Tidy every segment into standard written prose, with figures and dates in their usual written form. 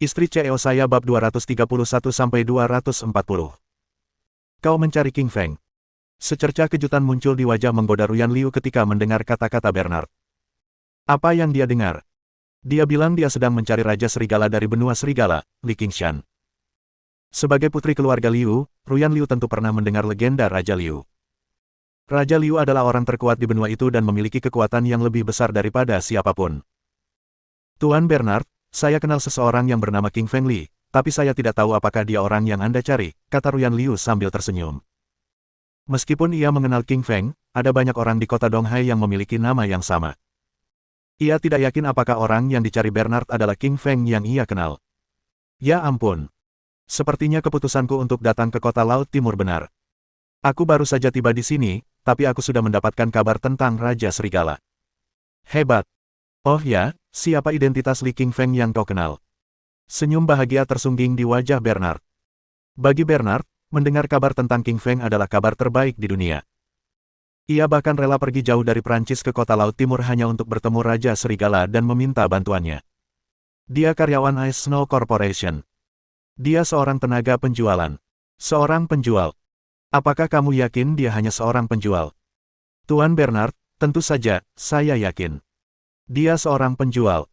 Istri CEO saya bab 231-240. Kau mencari King Feng. Secerca kejutan muncul di wajah menggoda Ruyan Liu ketika mendengar kata-kata Bernard. Apa yang dia dengar? Dia bilang dia sedang mencari Raja Serigala dari benua Serigala, Li Qingshan. Sebagai putri keluarga Liu, Ruyan Liu tentu pernah mendengar legenda Raja Liu. Raja Liu adalah orang terkuat di benua itu dan memiliki kekuatan yang lebih besar daripada siapapun. Tuan Bernard, saya kenal seseorang yang bernama King Feng Li, tapi saya tidak tahu apakah dia orang yang Anda cari, kata Ruyan Liu sambil tersenyum. Meskipun ia mengenal King Feng, ada banyak orang di kota Donghai yang memiliki nama yang sama. Ia tidak yakin apakah orang yang dicari Bernard adalah King Feng yang ia kenal. Ya ampun. Sepertinya keputusanku untuk datang ke kota Laut Timur benar. Aku baru saja tiba di sini, tapi aku sudah mendapatkan kabar tentang Raja Serigala. Hebat. Oh ya, siapa identitas Li King Feng yang kau kenal? Senyum bahagia tersungging di wajah Bernard. Bagi Bernard, mendengar kabar tentang King Feng adalah kabar terbaik di dunia. Ia bahkan rela pergi jauh dari Prancis ke kota Laut Timur hanya untuk bertemu Raja Serigala dan meminta bantuannya. Dia karyawan Ice Snow Corporation. Dia seorang tenaga penjualan. Seorang penjual. Apakah kamu yakin dia hanya seorang penjual? Tuan Bernard, tentu saja, saya yakin. Dia seorang penjual.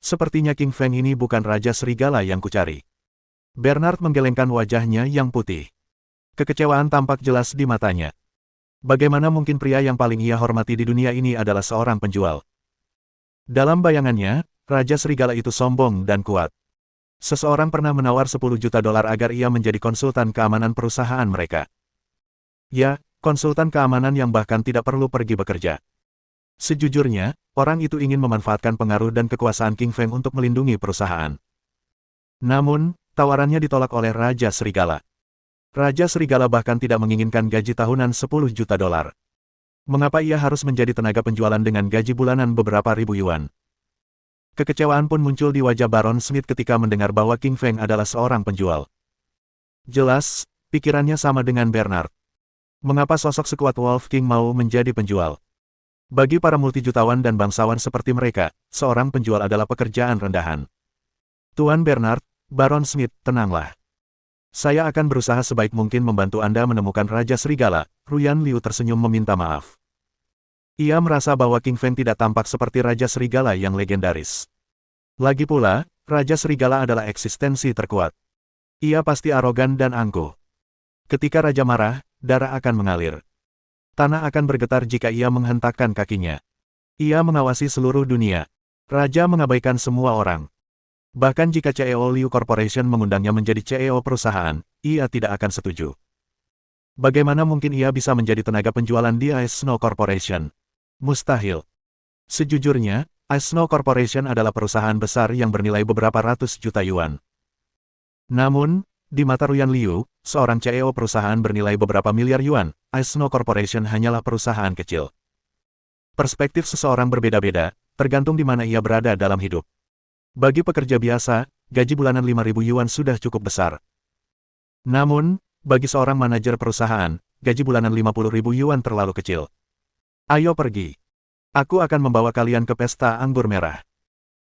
Sepertinya King Feng ini bukan Raja Serigala yang kucari. Bernard menggelengkan wajahnya yang putih. Kekecewaan tampak jelas di matanya. Bagaimana mungkin pria yang paling ia hormati di dunia ini adalah seorang penjual? Dalam bayangannya, Raja Serigala itu sombong dan kuat. Seseorang pernah menawar 10 juta dolar agar ia menjadi konsultan keamanan perusahaan mereka. Ya, konsultan keamanan yang bahkan tidak perlu pergi bekerja. Sejujurnya, orang itu ingin memanfaatkan pengaruh dan kekuasaan King Feng untuk melindungi perusahaan. Namun, tawarannya ditolak oleh Raja Serigala. Raja Serigala bahkan tidak menginginkan gaji tahunan 10 juta dolar. Mengapa ia harus menjadi tenaga penjualan dengan gaji bulanan beberapa ribu yuan? Kekecewaan pun muncul di wajah Baron Smith ketika mendengar bahwa King Feng adalah seorang penjual. Jelas, pikirannya sama dengan Bernard. Mengapa sosok sekuat Wolf King mau menjadi penjual? Bagi para multijutawan dan bangsawan seperti mereka, seorang penjual adalah pekerjaan rendahan. Tuan Bernard, Baron Smith, tenanglah. Saya akan berusaha sebaik mungkin membantu Anda menemukan Raja Serigala. Ruyan Liu tersenyum meminta maaf. Ia merasa bahwa King Feng tidak tampak seperti Raja Serigala yang legendaris. Lagi pula, Raja Serigala adalah eksistensi terkuat. Ia pasti arogan dan angkuh. Ketika Raja marah, darah akan mengalir. Tanah akan bergetar jika ia menghentakkan kakinya. Ia mengawasi seluruh dunia. Raja mengabaikan semua orang. Bahkan jika CEO Liu Corporation mengundangnya menjadi CEO perusahaan, ia tidak akan setuju. Bagaimana mungkin ia bisa menjadi tenaga penjualan di Ice Snow Corporation? Mustahil. Sejujurnya, Ice Snow Corporation adalah perusahaan besar yang bernilai beberapa ratus juta yuan. Namun, di mata Ruyan Liu, seorang CEO perusahaan bernilai beberapa miliar yuan, Ice Snow Corporation hanyalah perusahaan kecil. Perspektif seseorang berbeda-beda, tergantung di mana ia berada dalam hidup. Bagi pekerja biasa, gaji bulanan 5.000 yuan sudah cukup besar. Namun, bagi seorang manajer perusahaan, gaji bulanan 50.000 yuan terlalu kecil. Ayo pergi. Aku akan membawa kalian ke pesta anggur merah.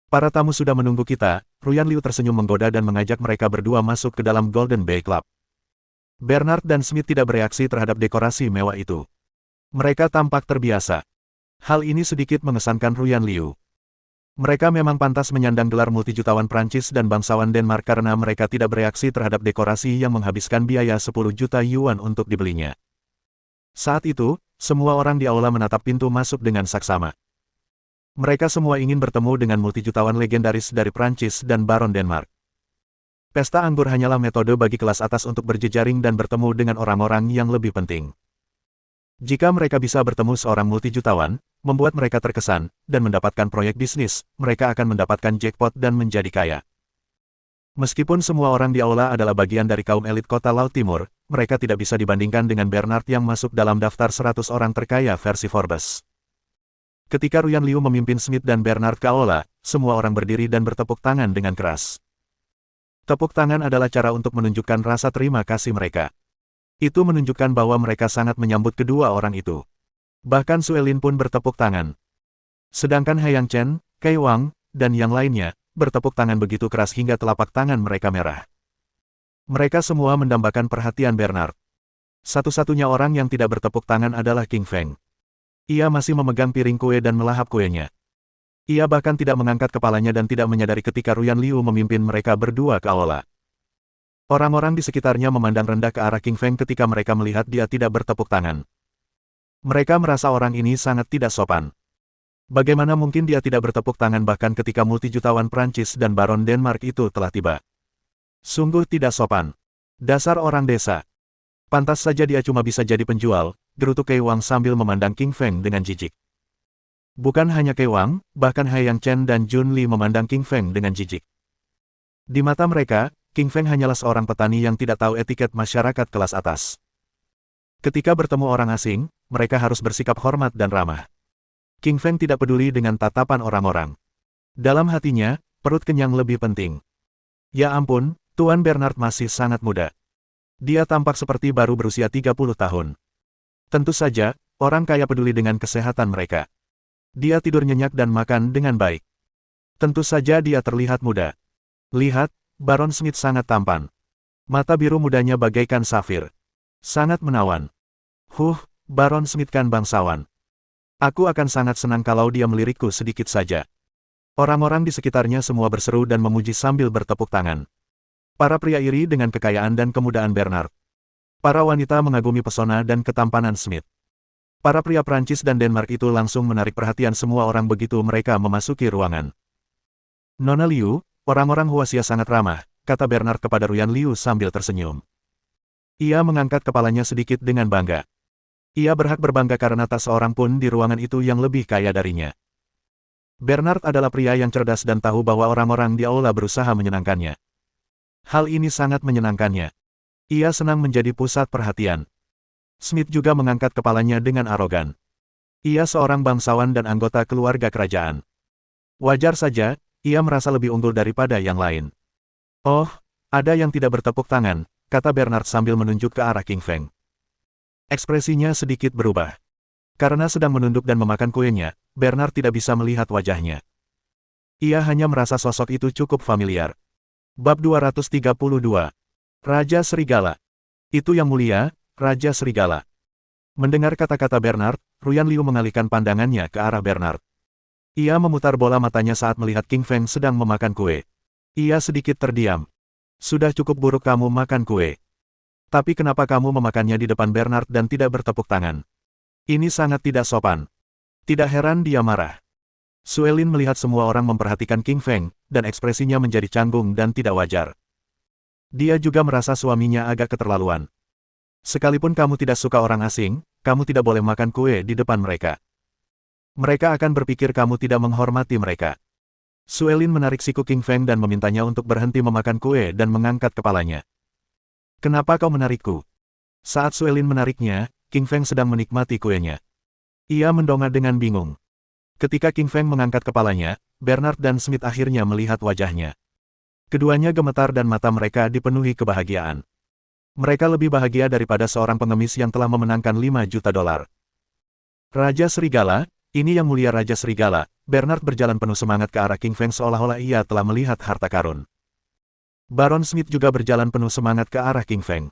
Para tamu sudah menunggu kita. Ruyan Liu tersenyum menggoda dan mengajak mereka berdua masuk ke dalam Golden Bay Club. Bernard dan Smith tidak bereaksi terhadap dekorasi mewah itu. Mereka tampak terbiasa. Hal ini sedikit mengesankan Ruyan Liu. Mereka memang pantas menyandang gelar multijutawan Prancis dan bangsawan Denmark karena mereka tidak bereaksi terhadap dekorasi yang menghabiskan biaya 10 juta yuan untuk dibelinya. Saat itu, semua orang di aula menatap pintu masuk dengan saksama. Mereka semua ingin bertemu dengan multijutawan legendaris dari Prancis dan Baron Denmark. Pesta anggur hanyalah metode bagi kelas atas untuk berjejaring dan bertemu dengan orang-orang yang lebih penting. Jika mereka bisa bertemu seorang multijutawan, membuat mereka terkesan, dan mendapatkan proyek bisnis, mereka akan mendapatkan jackpot dan menjadi kaya. Meskipun semua orang di aula adalah bagian dari kaum elit kota Laut Timur, mereka tidak bisa dibandingkan dengan Bernard yang masuk dalam daftar 100 orang terkaya versi Forbes. Ketika Ruyan Liu memimpin Smith dan Bernard ke aula, semua orang berdiri dan bertepuk tangan dengan keras. Tepuk tangan adalah cara untuk menunjukkan rasa terima kasih mereka. Itu menunjukkan bahwa mereka sangat menyambut kedua orang itu. Bahkan Suelin pun bertepuk tangan. Sedangkan Hayang Chen, Kai Wang, dan yang lainnya, bertepuk tangan begitu keras hingga telapak tangan mereka merah. Mereka semua mendambakan perhatian Bernard. Satu-satunya orang yang tidak bertepuk tangan adalah King Feng. Ia masih memegang piring kue dan melahap kuenya. Ia bahkan tidak mengangkat kepalanya dan tidak menyadari ketika Ruyan Liu memimpin mereka berdua ke aula. Orang-orang di sekitarnya memandang rendah ke arah King Feng ketika mereka melihat dia tidak bertepuk tangan. Mereka merasa orang ini sangat tidak sopan. Bagaimana mungkin dia tidak bertepuk tangan bahkan ketika multijutawan Prancis dan Baron Denmark itu telah tiba? Sungguh tidak sopan. Dasar orang desa. Pantas saja dia cuma bisa jadi penjual, gerutu Kei Wang sambil memandang King Feng dengan jijik. Bukan hanya Kei Wang, bahkan Hai Yang Chen dan Jun Li memandang King Feng dengan jijik. Di mata mereka, King Feng hanyalah seorang petani yang tidak tahu etiket masyarakat kelas atas. Ketika bertemu orang asing, mereka harus bersikap hormat dan ramah. King Feng tidak peduli dengan tatapan orang-orang. Dalam hatinya, perut kenyang lebih penting. Ya ampun, Tuan Bernard masih sangat muda. Dia tampak seperti baru berusia 30 tahun. Tentu saja, orang kaya peduli dengan kesehatan mereka. Dia tidur nyenyak dan makan dengan baik. Tentu saja dia terlihat muda. Lihat, Baron Smith sangat tampan. Mata biru mudanya bagaikan safir. Sangat menawan. Baron Smith kan bangsawan. Aku akan sangat senang kalau dia melirikku sedikit saja. Orang-orang di sekitarnya semua berseru dan memuji sambil bertepuk tangan. Para pria iri dengan kekayaan dan kemudaan Bernard. Para wanita mengagumi pesona dan ketampanan Smith. Para pria Prancis dan Denmark itu langsung menarik perhatian semua orang begitu mereka memasuki ruangan. Nona Liu, orang-orang Huaxia sangat ramah, kata Bernard kepada Ruyan Liu sambil tersenyum. Ia mengangkat kepalanya sedikit dengan bangga. Ia berhak berbangga karena tak seorang pun di ruangan itu yang lebih kaya darinya. Bernard adalah pria yang cerdas dan tahu bahwa orang-orang di aula berusaha menyenangkannya. Hal ini sangat menyenangkannya. Ia senang menjadi pusat perhatian. Smith juga mengangkat kepalanya dengan arogan. Ia seorang bangsawan dan anggota keluarga kerajaan. Wajar saja, ia merasa lebih unggul daripada yang lain. Oh, ada yang tidak bertepuk tangan, kata Bernard sambil menunjuk ke arah King Feng. Ekspresinya sedikit berubah. Karena sedang menunduk dan memakan kuenya, Bernard tidak bisa melihat wajahnya. Ia hanya merasa sosok itu cukup familiar. Bab 232. Raja Serigala. Itu yang mulia, Raja Serigala. Mendengar kata-kata Bernard, Ruyan Liu mengalihkan pandangannya ke arah Bernard. Ia memutar bola matanya saat melihat King Feng sedang memakan kue. Ia sedikit terdiam. Sudah cukup buruk kamu makan kue. Tapi kenapa kamu memakannya di depan Bernard dan tidak bertepuk tangan? Ini sangat tidak sopan. Tidak heran dia marah. Suelin melihat semua orang memperhatikan King Feng, dan ekspresinya menjadi canggung dan tidak wajar. Dia juga merasa suaminya agak keterlaluan. Sekalipun kamu tidak suka orang asing, kamu tidak boleh makan kue di depan mereka. Mereka akan berpikir kamu tidak menghormati mereka. Suelin menarik siku King Feng dan memintanya untuk berhenti memakan kue dan mengangkat kepalanya. Kenapa kau menarikku? Saat Suelin menariknya, King Feng sedang menikmati kuenya. Ia mendongak dengan bingung. Ketika King Feng mengangkat kepalanya, Bernard dan Smith akhirnya melihat wajahnya. Keduanya gemetar dan mata mereka dipenuhi kebahagiaan. Mereka lebih bahagia daripada seorang pengemis yang telah memenangkan 5 juta dolar. Raja Serigala, ini yang mulia Raja Serigala. Bernard berjalan penuh semangat ke arah King Feng seolah-olah ia telah melihat harta karun. Baron Smith juga berjalan penuh semangat ke arah King Feng.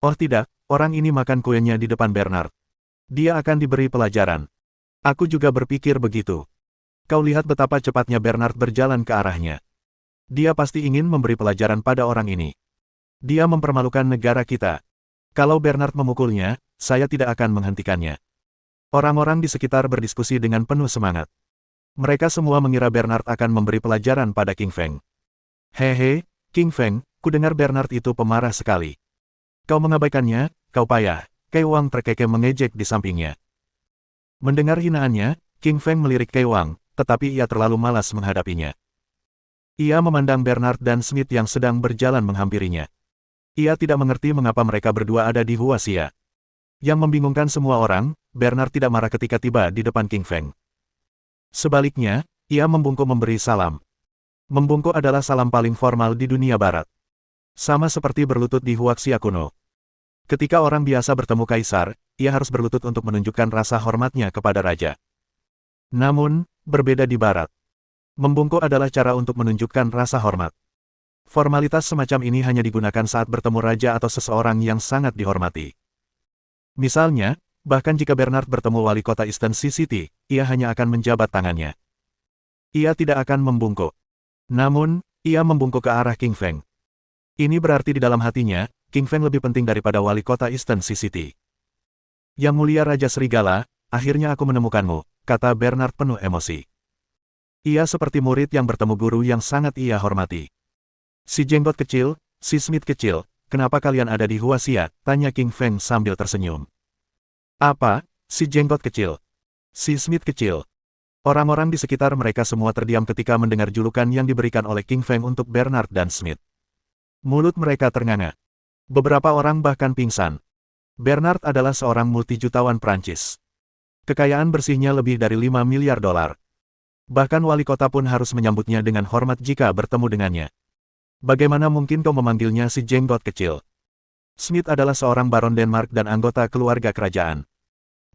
Oh tidak, orang ini makan kuenya di depan Bernard. Dia akan diberi pelajaran. Aku juga berpikir begitu. Kau lihat betapa cepatnya Bernard berjalan ke arahnya. Dia pasti ingin memberi pelajaran pada orang ini. Dia mempermalukan negara kita. Kalau Bernard memukulnya, saya tidak akan menghentikannya. Orang-orang di sekitar berdiskusi dengan penuh semangat. Mereka semua mengira Bernard akan memberi pelajaran pada King Feng. Hehe, King Feng, kudengar Bernard itu pemarah sekali. Kau mengabaikannya, kau payah. Kei Wang terkekeh mengejek di sampingnya. Mendengar hinaannya, King Feng melirik Kei Wang, tetapi ia terlalu malas menghadapinya. Ia memandang Bernard dan Smith yang sedang berjalan menghampirinya. Ia tidak mengerti mengapa mereka berdua ada di Huaxia. Yang membingungkan semua orang, Bernard tidak marah ketika tiba di depan King Feng. Sebaliknya, ia membungkuk memberi salam. Membungkuk adalah salam paling formal di dunia barat. Sama seperti berlutut di Huaxia kuno. Ketika orang biasa bertemu kaisar, ia harus berlutut untuk menunjukkan rasa hormatnya kepada raja. Namun, berbeda di barat. Membungkuk adalah cara untuk menunjukkan rasa hormat. Formalitas semacam ini hanya digunakan saat bertemu raja atau seseorang yang sangat dihormati. Misalnya, bahkan jika Bernard bertemu wali kota Eastern Sea City, ia hanya akan menjabat tangannya. Ia tidak akan membungkuk. Namun, ia membungkuk ke arah King Feng. Ini berarti di dalam hatinya, King Feng lebih penting daripada wali kota Eastern Sea City. Yang mulia Raja Serigala, akhirnya aku menemukanmu, kata Bernard penuh emosi. Ia seperti murid yang bertemu guru yang sangat ia hormati. Si jenggot kecil, si Smith kecil, kenapa kalian ada di Huaxia? Tanya King Feng sambil tersenyum. Apa, si jenggot kecil? Si Smith kecil. Orang-orang di sekitar mereka semua terdiam ketika mendengar julukan yang diberikan oleh King Feng untuk Bernard dan Smith. Mulut mereka ternganga. Beberapa orang bahkan pingsan. Bernard adalah seorang multijutawan Prancis. Kekayaan bersihnya lebih dari 5 miliar dolar. Bahkan wali kota pun harus menyambutnya dengan hormat jika bertemu dengannya. Bagaimana mungkin kau memanggilnya si jenggot kecil? Smith adalah seorang baron Denmark dan anggota keluarga kerajaan.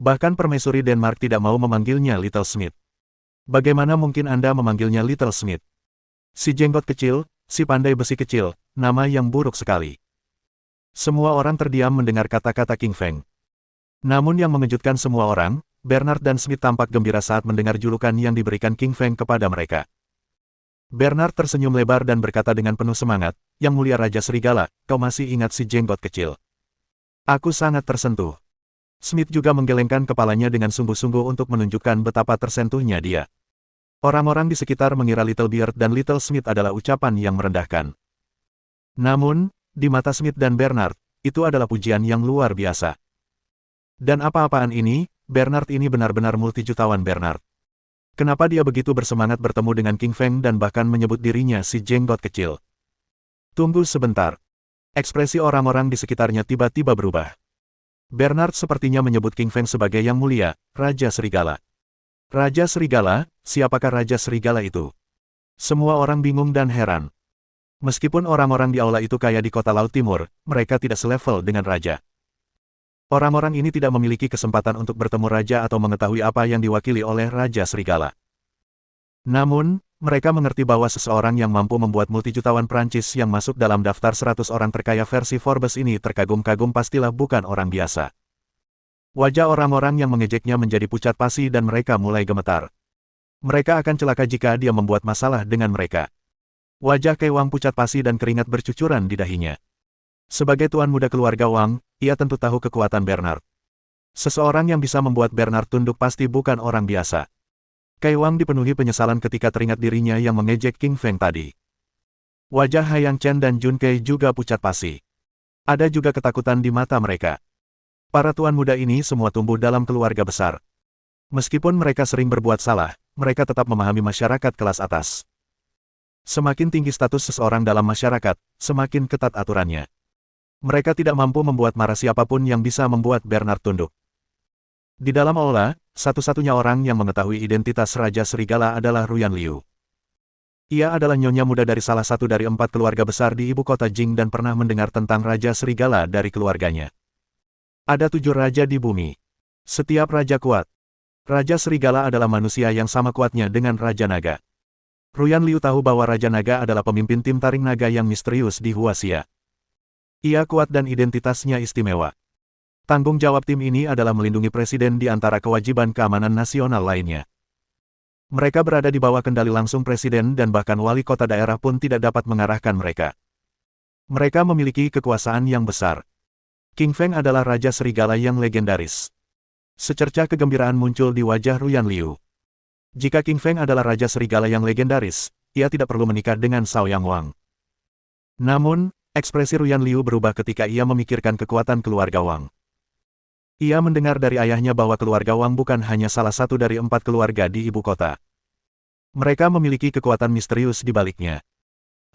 Bahkan permaisuri Denmark tidak mau memanggilnya Little Smith. Bagaimana mungkin Anda memanggilnya Little Smith? Si jenggot kecil, si pandai besi kecil, nama yang buruk sekali. Semua orang terdiam mendengar kata-kata King Feng. Namun yang mengejutkan semua orang, Bernard dan Smith tampak gembira saat mendengar julukan yang diberikan King Feng kepada mereka. Bernard tersenyum lebar dan berkata dengan penuh semangat, Yang mulia Raja Serigala, kau masih ingat si jenggot kecil. Aku sangat tersentuh. Smith juga menggelengkan kepalanya dengan sungguh-sungguh untuk menunjukkan betapa tersentuhnya dia. Orang-orang di sekitar mengira Little Beard dan Little Smith adalah ucapan yang merendahkan. Namun, di mata Smith dan Bernard, itu adalah pujian yang luar biasa. Dan apa-apaan ini, Bernard ini benar-benar multijutawan Bernard. Kenapa dia begitu bersemangat bertemu dengan King Feng dan bahkan menyebut dirinya si jenggot kecil? Tunggu sebentar. Ekspresi orang-orang di sekitarnya tiba-tiba berubah. Bernard sepertinya menyebut King Feng sebagai Yang Mulia, Raja Serigala. Raja Serigala, siapakah Raja Serigala itu? Semua orang bingung dan heran. Meskipun orang-orang di aula itu kaya di kota Laut Timur, mereka tidak selevel dengan Raja. Orang-orang ini tidak memiliki kesempatan untuk bertemu Raja atau mengetahui apa yang diwakili oleh Raja Serigala. Namun, mereka mengerti bahwa seseorang yang mampu membuat multijutawan Prancis yang masuk dalam daftar 100 orang terkaya versi Forbes ini terkagum-kagum pastilah bukan orang biasa. Wajah orang-orang yang mengejeknya menjadi pucat pasi dan mereka mulai gemetar. Mereka akan celaka jika dia membuat masalah dengan mereka. Wajah Kei Wang pucat pasi dan keringat bercucuran di dahinya. Sebagai tuan muda keluarga Wang, ia tentu tahu kekuatan Bernard. Seseorang yang bisa membuat Bernard tunduk pasti bukan orang biasa. Kei Wang dipenuhi penyesalan ketika teringat dirinya yang mengejek King Feng tadi. Wajah Hayang Chen dan Jun Kei juga pucat pasi. Ada juga ketakutan di mata mereka. Para tuan muda ini semua tumbuh dalam keluarga besar. Meskipun mereka sering berbuat salah, mereka tetap memahami masyarakat kelas atas. Semakin tinggi status seseorang dalam masyarakat, semakin ketat aturannya. Mereka tidak mampu membuat marah siapapun yang bisa membuat Bernard tunduk. Di dalam aula, satu-satunya orang yang mengetahui identitas Raja Serigala adalah Ruyan Liu. Ia adalah nyonya muda dari salah satu dari 4 keluarga besar di ibu kota Jing dan pernah mendengar tentang Raja Serigala dari keluarganya. Ada 7 raja di bumi. Setiap raja kuat. Raja Serigala adalah manusia yang sama kuatnya dengan Raja Naga. Ruyan Liu tahu bahwa Raja Naga adalah pemimpin tim taring naga yang misterius di Huaxia. Ia kuat dan identitasnya istimewa. Tanggung jawab tim ini adalah melindungi presiden di antara kewajiban keamanan nasional lainnya. Mereka berada di bawah kendali langsung presiden dan bahkan wali kota daerah pun tidak dapat mengarahkan mereka. Mereka memiliki kekuasaan yang besar. King Feng adalah Raja Serigala yang legendaris. Secercah kegembiraan muncul di wajah Ruyan Liu. Jika King Feng adalah Raja Serigala yang legendaris, ia tidak perlu menikah dengan Xiaoyang Wang. Namun, ekspresi Ruyan Liu berubah ketika ia memikirkan kekuatan keluarga Wang. Ia mendengar dari ayahnya bahwa keluarga Wang bukan hanya salah satu dari 4 keluarga di ibu kota. Mereka memiliki kekuatan misterius di baliknya.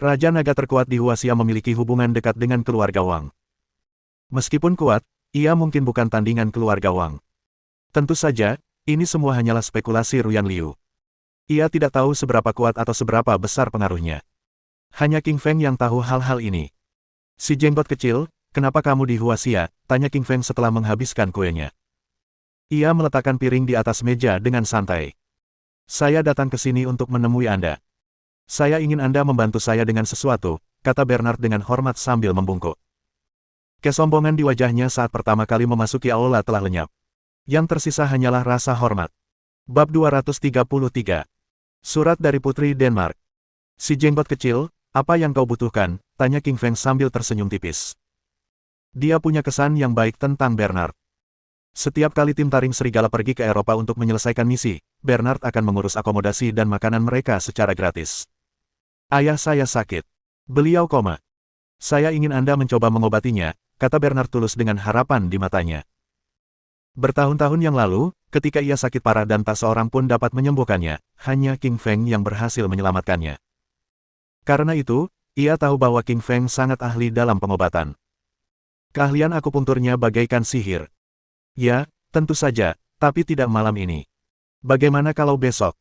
Raja Naga terkuat di Huaxia memiliki hubungan dekat dengan keluarga Wang. Meskipun kuat, ia mungkin bukan tandingan keluarga Wang. Tentu saja, ini semua hanyalah spekulasi Ruyan Liu. Ia tidak tahu seberapa kuat atau seberapa besar pengaruhnya. Hanya King Feng yang tahu hal-hal ini. Si jenggot kecil, kenapa kamu di Huaxia? Tanya King Feng setelah menghabiskan kuenya. Ia meletakkan piring di atas meja dengan santai. Saya datang ke sini untuk menemui Anda. Saya ingin Anda membantu saya dengan sesuatu, kata Bernard dengan hormat sambil membungkuk. Kesombongan di wajahnya saat pertama kali memasuki aula telah lenyap. Yang tersisa hanyalah rasa hormat. Bab 233. Surat dari Putri Denmark. Si jenggot kecil, apa yang kau butuhkan? Tanya King Feng sambil tersenyum tipis. Dia punya kesan yang baik tentang Bernard. Setiap kali tim taring serigala pergi ke Eropa untuk menyelesaikan misi, Bernard akan mengurus akomodasi dan makanan mereka secara gratis. Ayah saya sakit. Beliau koma. Saya ingin Anda mencoba mengobatinya, kata Bernard tulus dengan harapan di matanya. Bertahun-tahun yang lalu, ketika ia sakit parah dan tak seorang pun dapat menyembuhkannya, hanya King Feng yang berhasil menyelamatkannya. Karena itu, ia tahu bahwa King Feng sangat ahli dalam pengobatan. Keahlian akupunkturnya bagaikan sihir. Ya, tentu saja, tapi tidak malam ini. Bagaimana kalau besok?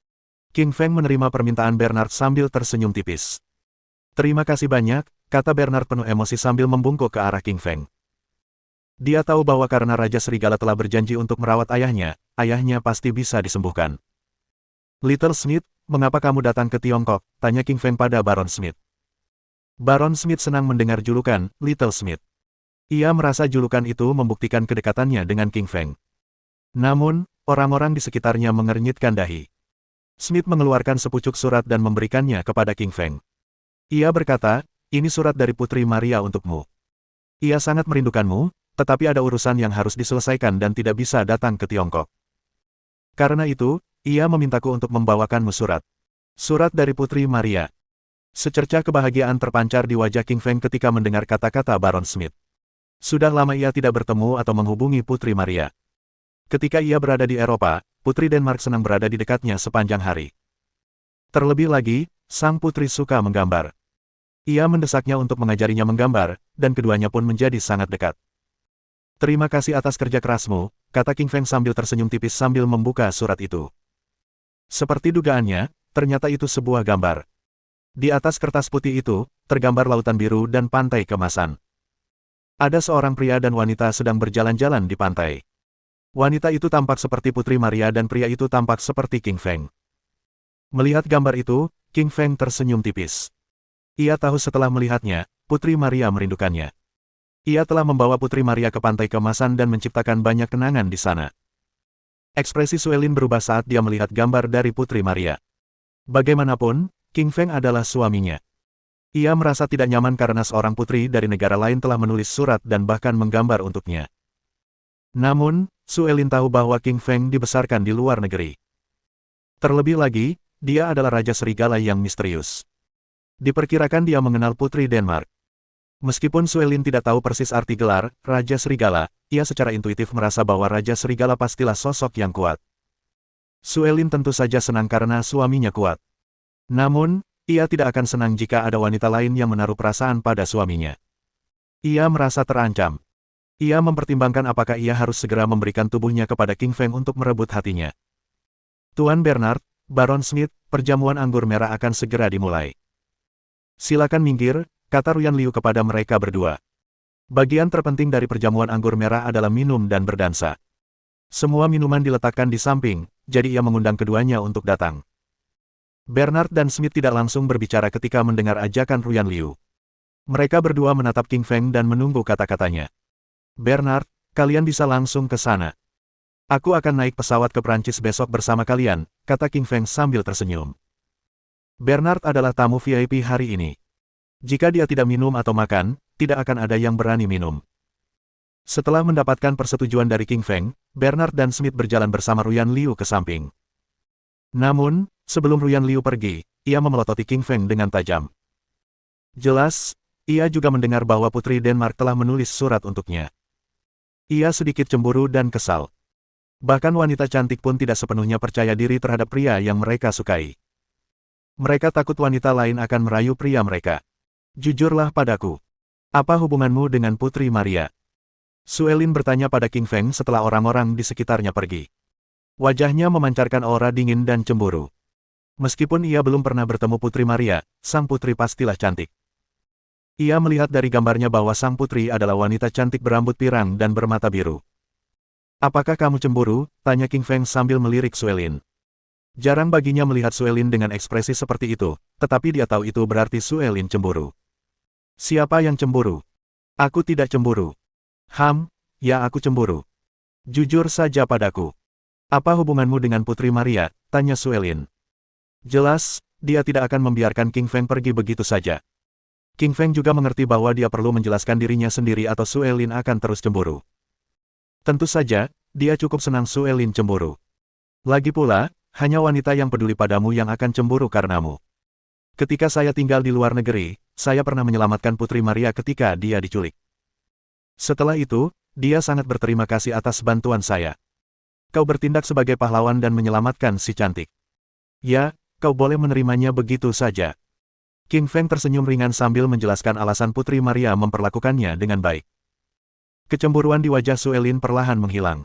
King Feng menerima permintaan Bernard sambil tersenyum tipis. Terima kasih banyak, kata Bernard penuh emosi sambil membungkuk ke arah King Feng. Dia tahu bahwa karena Raja Serigala telah berjanji untuk merawat ayahnya pasti bisa disembuhkan. Little Smith, mengapa kamu datang ke Tiongkok? Tanya King Feng pada Baron Smith. Baron Smith senang mendengar julukan Little Smith. Ia merasa julukan itu membuktikan kedekatannya dengan King Feng. Namun, orang-orang di sekitarnya mengernyitkan dahi. Smith mengeluarkan sepucuk surat dan memberikannya kepada King Feng. Ia berkata, ini surat dari Putri Maria untukmu. Ia sangat merindukanmu, tetapi ada urusan yang harus diselesaikan dan tidak bisa datang ke Tiongkok. Karena itu, ia memintaku untuk membawakanmu surat. Surat dari Putri Maria. Secercah kebahagiaan terpancar di wajah King Feng ketika mendengar kata-kata Baron Smith. Sudah lama ia tidak bertemu atau menghubungi Putri Maria. Ketika ia berada di Eropa, Putri Denmark senang berada di dekatnya sepanjang hari. Terlebih lagi, sang putri suka menggambar. Ia mendesaknya untuk mengajarinya menggambar, dan keduanya pun menjadi sangat dekat. Terima kasih atas kerja kerasmu, kata King Feng sambil tersenyum tipis sambil membuka surat itu. Seperti dugaannya, ternyata itu sebuah gambar. Di atas kertas putih itu, tergambar lautan biru dan pantai kemasan. Ada seorang pria dan wanita sedang berjalan-jalan di pantai. Wanita itu tampak seperti Putri Maria dan pria itu tampak seperti King Feng. Melihat gambar itu, King Feng tersenyum tipis. Ia tahu setelah melihatnya, Putri Maria merindukannya. Ia telah membawa Putri Maria ke pantai kemasan dan menciptakan banyak kenangan di sana. Ekspresi Suelin berubah saat dia melihat gambar dari Putri Maria. Bagaimanapun, King Feng adalah suaminya. Ia merasa tidak nyaman karena seorang putri dari negara lain telah menulis surat dan bahkan menggambar untuknya. Namun, Suelin tahu bahwa King Feng dibesarkan di luar negeri. Terlebih lagi, dia adalah Raja Serigala yang misterius. Diperkirakan dia mengenal Putri Denmark. Meskipun Suelin tidak tahu persis arti gelar Raja Serigala, ia secara intuitif merasa bahwa Raja Serigala pastilah sosok yang kuat. Suelin tentu saja senang karena suaminya kuat. Namun, ia tidak akan senang jika ada wanita lain yang menaruh perasaan pada suaminya. Ia merasa terancam. Ia mempertimbangkan apakah ia harus segera memberikan tubuhnya kepada King Feng untuk merebut hatinya. Tuan Bernard, Baron Smith, perjamuan anggur merah akan segera dimulai. Silakan minggir, kata Ruyan Liu kepada mereka berdua. Bagian terpenting dari perjamuan anggur merah adalah minum dan berdansa. Semua minuman diletakkan di samping, jadi ia mengundang keduanya untuk datang. Bernard dan Smith tidak langsung berbicara ketika mendengar ajakan Ruyan Liu. Mereka berdua menatap King Feng dan menunggu kata-katanya. Bernard, kalian bisa langsung ke sana. Aku akan naik pesawat ke Prancis besok bersama kalian, kata King Feng sambil tersenyum. Bernard adalah tamu VIP hari ini. Jika dia tidak minum atau makan, tidak akan ada yang berani minum. Setelah mendapatkan persetujuan dari King Feng, Bernard dan Smith berjalan bersama Ruyan Liu ke samping. Namun, sebelum Ruyan Liu pergi, ia memelototi King Feng dengan tajam. Jelas, ia juga mendengar bahwa Putri Denmark telah menulis surat untuknya. Ia sedikit cemburu dan kesal. Bahkan wanita cantik pun tidak sepenuhnya percaya diri terhadap pria yang mereka sukai. Mereka takut wanita lain akan merayu pria mereka. Jujurlah padaku. Apa hubunganmu dengan Putri Maria? Suelin bertanya pada King Feng setelah orang-orang di sekitarnya pergi. Wajahnya memancarkan aura dingin dan cemburu. Meskipun ia belum pernah bertemu Putri Maria, sang putri pastilah cantik. Ia melihat dari gambarnya bahwa sang putri adalah wanita cantik berambut pirang dan bermata biru. Apakah kamu cemburu? Tanya King Feng sambil melirik Suelin. Jarang baginya melihat Suelin dengan ekspresi seperti itu, tetapi dia tahu itu berarti Suelin cemburu. Siapa yang cemburu? Aku tidak cemburu. Ya aku cemburu. Jujur saja padaku. Apa hubunganmu dengan Putri Maria? Tanya Suelin. Jelas, dia tidak akan membiarkan King Feng pergi begitu saja. King Feng juga mengerti bahwa dia perlu menjelaskan dirinya sendiri atau Suelin akan terus cemburu. Tentu saja, dia cukup senang Suelin cemburu. Lagi pula, hanya wanita yang peduli padamu yang akan cemburu karenamu. Ketika saya tinggal di luar negeri, saya pernah menyelamatkan Putri Maria ketika dia diculik. Setelah itu, dia sangat berterima kasih atas bantuan saya. Kau bertindak sebagai pahlawan dan menyelamatkan si cantik. Ya, kau boleh menerimanya begitu saja. King Feng tersenyum ringan sambil menjelaskan alasan Putri Maria memperlakukannya dengan baik. Kecemburuan di wajah Suelin perlahan menghilang.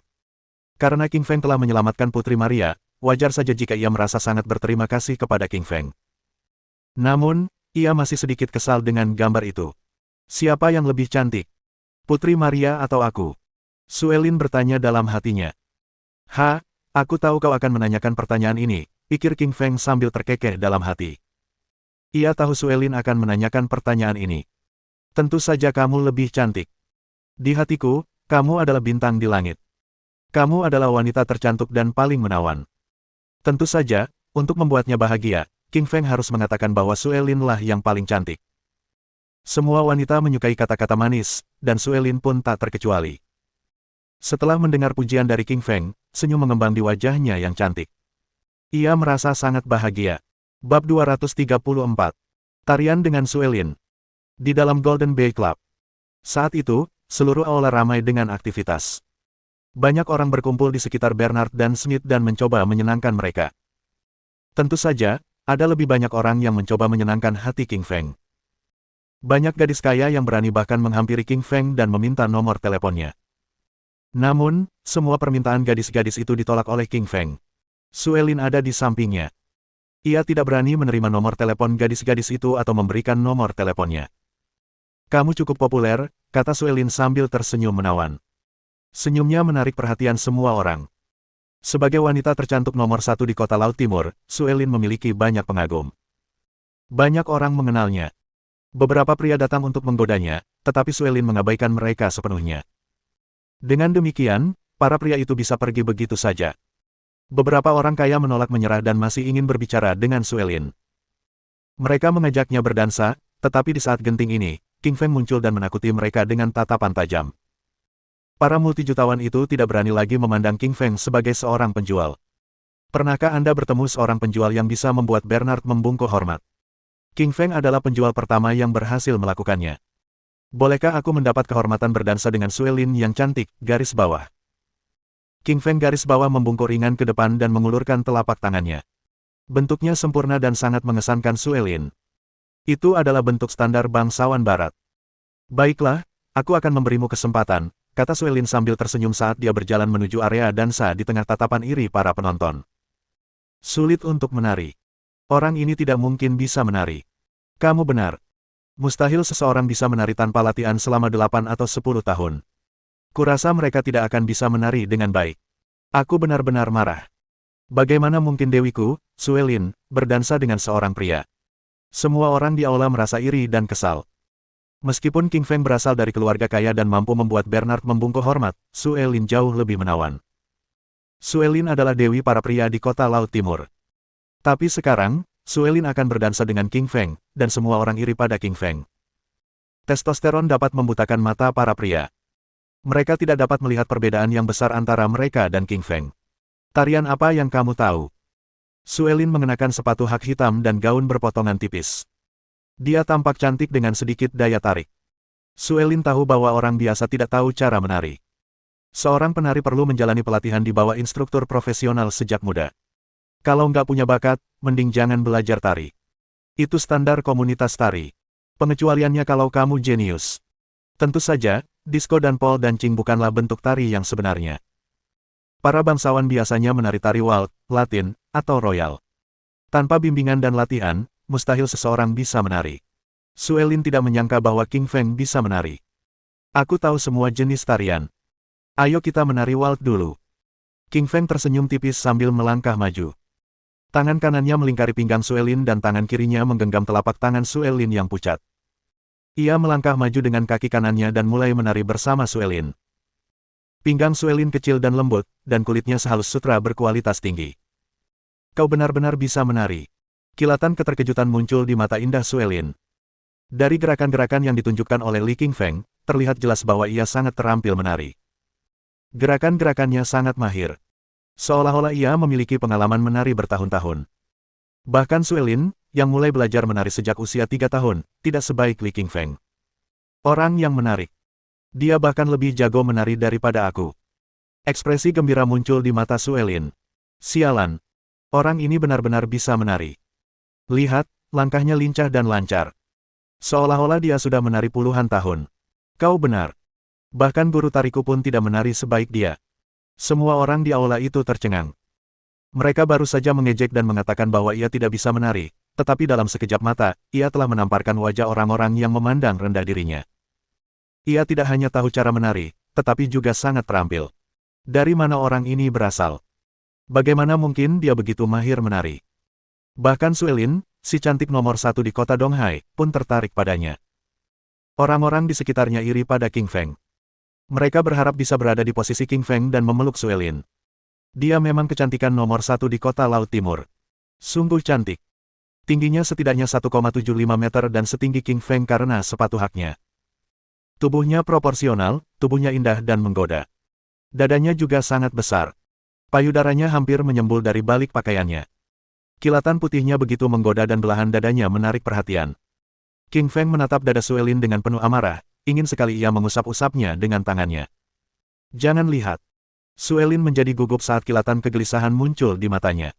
Karena King Feng telah menyelamatkan Putri Maria, wajar saja jika ia merasa sangat berterima kasih kepada King Feng. Namun, ia masih sedikit kesal dengan gambar itu. Siapa yang lebih cantik? Putri Maria atau aku? Suelin bertanya dalam hatinya. Aku tahu kau akan menanyakan pertanyaan ini, pikir King Feng sambil terkekeh dalam hati. Ia tahu Suelin akan menanyakan pertanyaan ini. Tentu saja kamu lebih cantik. Di hatiku, kamu adalah bintang di langit. Kamu adalah wanita tercantik dan paling menawan. Tentu saja, untuk membuatnya bahagia, King Feng harus mengatakan bahwa Suelin lah yang paling cantik. Semua wanita menyukai kata-kata manis, dan Suelin pun tak terkecuali. Setelah mendengar pujian dari King Feng, senyum mengembang di wajahnya yang cantik. Ia merasa sangat bahagia. Bab 234. Tarian dengan Suelin. Di dalam Golden Bay Club. Saat itu, seluruh aula ramai dengan aktivitas. Banyak orang berkumpul di sekitar Bernard dan Smith dan mencoba menyenangkan mereka. Tentu saja, ada lebih banyak orang yang mencoba menyenangkan hati King Feng. Banyak gadis kaya yang berani bahkan menghampiri King Feng dan meminta nomor teleponnya. Namun, semua permintaan gadis-gadis itu ditolak oleh King Feng. Suelin ada di sampingnya. Ia tidak berani menerima nomor telepon gadis-gadis itu atau memberikan nomor teleponnya. Kamu cukup populer, kata Suelin sambil tersenyum menawan. Senyumnya menarik perhatian semua orang. Sebagai wanita tercantik nomor 1 di kota Laut Timur, Suelin memiliki banyak pengagum. Banyak orang mengenalnya. Beberapa pria datang untuk menggodanya, tetapi Suelin mengabaikan mereka sepenuhnya. Dengan demikian, para pria itu bisa pergi begitu saja. Beberapa orang kaya menolak menyerah dan masih ingin berbicara dengan Suelin. Mereka mengajaknya berdansa, tetapi di saat genting ini, King Feng muncul dan menakuti mereka dengan tatapan tajam. Para multijutawan itu tidak berani lagi memandang King Feng sebagai seorang penjual. Pernahkah Anda bertemu seorang penjual yang bisa membuat Bernard membungkuk hormat? King Feng adalah penjual pertama yang berhasil melakukannya. Bolehkah aku mendapat kehormatan berdansa dengan Suelin yang cantik, garis bawah? King Feng garis bawah membungkuk ringan ke depan dan mengulurkan telapak tangannya. Bentuknya sempurna dan sangat mengesankan Suelin. Itu adalah bentuk standar bangsawan barat. Baiklah, aku akan memberimu kesempatan, kata Suelin sambil tersenyum saat dia berjalan menuju area dansa di tengah tatapan iri para penonton. Sulit untuk menari. Orang ini tidak mungkin bisa menari. Kamu benar. Mustahil seseorang bisa menari tanpa latihan selama 8 atau 10 tahun. Kurasa mereka tidak akan bisa menari dengan baik. Aku benar-benar marah. Bagaimana mungkin dewiku, Suelin, berdansa dengan seorang pria? Semua orang di aula merasa iri dan kesal. Meskipun King Feng berasal dari keluarga kaya dan mampu membuat Bernard membungkuk hormat, Suelin jauh lebih menawan. Suelin adalah dewi para pria di kota Laut Timur. Tapi sekarang, Suelin akan berdansa dengan King Feng, dan semua orang iri pada King Feng. Testosteron dapat membutakan mata para pria. Mereka tidak dapat melihat perbedaan yang besar antara mereka dan King Feng. Tarian apa yang kamu tahu? Suelin mengenakan sepatu hak hitam dan gaun berpotongan tipis. Dia tampak cantik dengan sedikit daya tarik. Suelin tahu bahwa orang biasa tidak tahu cara menari. Seorang penari perlu menjalani pelatihan di bawah instruktur profesional sejak muda. Kalau nggak punya bakat, mending jangan belajar tari. Itu standar komunitas tari. Pengecualiannya kalau kamu jenius. Tentu saja, disco dan pole dancing bukanlah bentuk tari yang sebenarnya. Para bangsawan biasanya menari tari waltz, Latin, atau royal. Tanpa bimbingan dan latihan, mustahil seseorang bisa menari. Suelin tidak menyangka bahwa King Feng bisa menari. Aku tahu semua jenis tarian. Ayo kita menari waltz dulu. King Feng tersenyum tipis sambil melangkah maju. Tangan kanannya melingkari pinggang Suelin dan tangan kirinya menggenggam telapak tangan Suelin yang pucat. Ia melangkah maju dengan kaki kanannya dan mulai menari bersama Suelin. Pinggang Suelin kecil dan lembut, dan kulitnya sehalus sutra berkualitas tinggi. Kau benar-benar bisa menari. Kilatan keterkejutan muncul di mata indah Suelin. Dari gerakan-gerakan yang ditunjukkan oleh Li Qingfeng, terlihat jelas bahwa ia sangat terampil menari. Gerakan-gerakannya sangat mahir. Seolah-olah ia memiliki pengalaman menari bertahun-tahun. Bahkan Suelin, yang mulai belajar menari sejak usia 3 tahun, tidak sebaik Li Qingfeng. Orang yang menarik. Dia bahkan lebih jago menari daripada aku. Ekspresi gembira muncul di mata Suelin. Sialan. Orang ini benar-benar bisa menari. Lihat, langkahnya lincah dan lancar. Seolah-olah dia sudah menari puluhan tahun. Kau benar. Bahkan guru tariku pun tidak menari sebaik dia. Semua orang di aula itu tercengang. Mereka baru saja mengejek dan mengatakan bahwa ia tidak bisa menari, tetapi dalam sekejap mata, ia telah menamparkan wajah orang-orang yang memandang rendah dirinya. Ia tidak hanya tahu cara menari, tetapi juga sangat terampil. Dari mana orang ini berasal? Bagaimana mungkin dia begitu mahir menari? Bahkan Suelin, si cantik nomor 1 di kota Donghai, pun tertarik padanya. Orang-orang di sekitarnya iri pada Qingfeng. Mereka berharap bisa berada di posisi Qingfeng dan memeluk Suelin. Dia memang kecantikan nomor 1 di kota Laut Timur. Sungguh cantik. Tingginya setidaknya 1,75 meter dan setinggi Qingfeng karena sepatu haknya. Tubuhnya proporsional, tubuhnya indah dan menggoda. Dadanya juga sangat besar. Payudaranya hampir menyembul dari balik pakaiannya. Kilatan putihnya begitu menggoda dan belahan dadanya menarik perhatian. Qingfeng menatap dada Suelin dengan penuh amarah, ingin sekali ia mengusap-usapnya dengan tangannya. Jangan lihat. Suelin menjadi gugup saat kilatan kegelisahan muncul di matanya.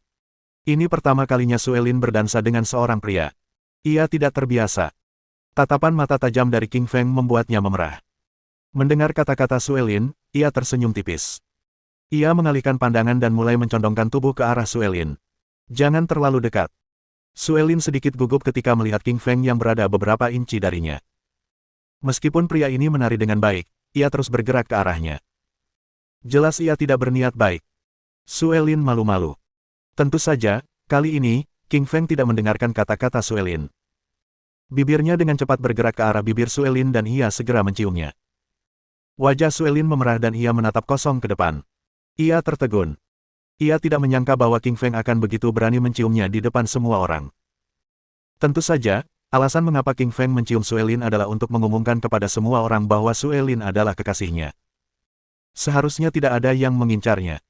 Ini pertama kalinya Suelin berdansa dengan seorang pria. Ia tidak terbiasa. Tatapan mata tajam dari Qingfeng membuatnya memerah. Mendengar kata-kata Suelin, ia tersenyum tipis. Ia mengalihkan pandangan dan mulai mencondongkan tubuh ke arah Suelin. Jangan terlalu dekat. Suelin sedikit gugup ketika melihat Qingfeng yang berada beberapa inci darinya. Meskipun pria ini menari dengan baik, ia terus bergerak ke arahnya. Jelas ia tidak berniat baik. Suelin malu-malu. Tentu saja, kali ini, Qingfeng tidak mendengarkan kata-kata Suelin. Bibirnya dengan cepat bergerak ke arah bibir Suelin dan ia segera menciumnya. Wajah Suelin memerah dan ia menatap kosong ke depan. Ia tertegun. Ia tidak menyangka bahwa Qingfeng akan begitu berani menciumnya di depan semua orang. Tentu saja, alasan mengapa Qingfeng mencium Suelin adalah untuk mengumumkan kepada semua orang bahwa Suelin adalah kekasihnya. Seharusnya tidak ada yang mengincarnya.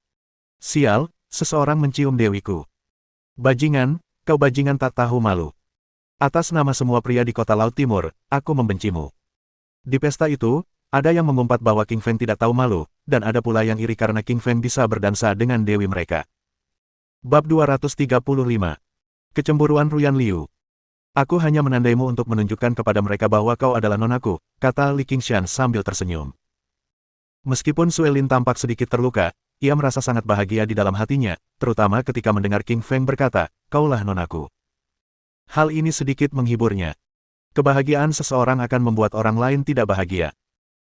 Sial, seseorang mencium dewiku. Bajingan, kau bajingan tak tahu malu. Atas nama semua pria di kota Laut Timur, aku membencimu. Di pesta itu, ada yang mengumpat bahwa Qingfeng tidak tahu malu, dan ada pula yang iri karena Qingfeng bisa berdansa dengan dewi mereka. Bab 235. Kecemburuan Ruyan Liu. Aku hanya menandaimu untuk menunjukkan kepada mereka bahwa kau adalah nonaku, kata Li Qingshan sambil tersenyum. Meskipun Suelin tampak sedikit terluka, ia merasa sangat bahagia di dalam hatinya, terutama ketika mendengar Qingfeng berkata, kaulah nonaku. Hal ini sedikit menghiburnya. Kebahagiaan seseorang akan membuat orang lain tidak bahagia.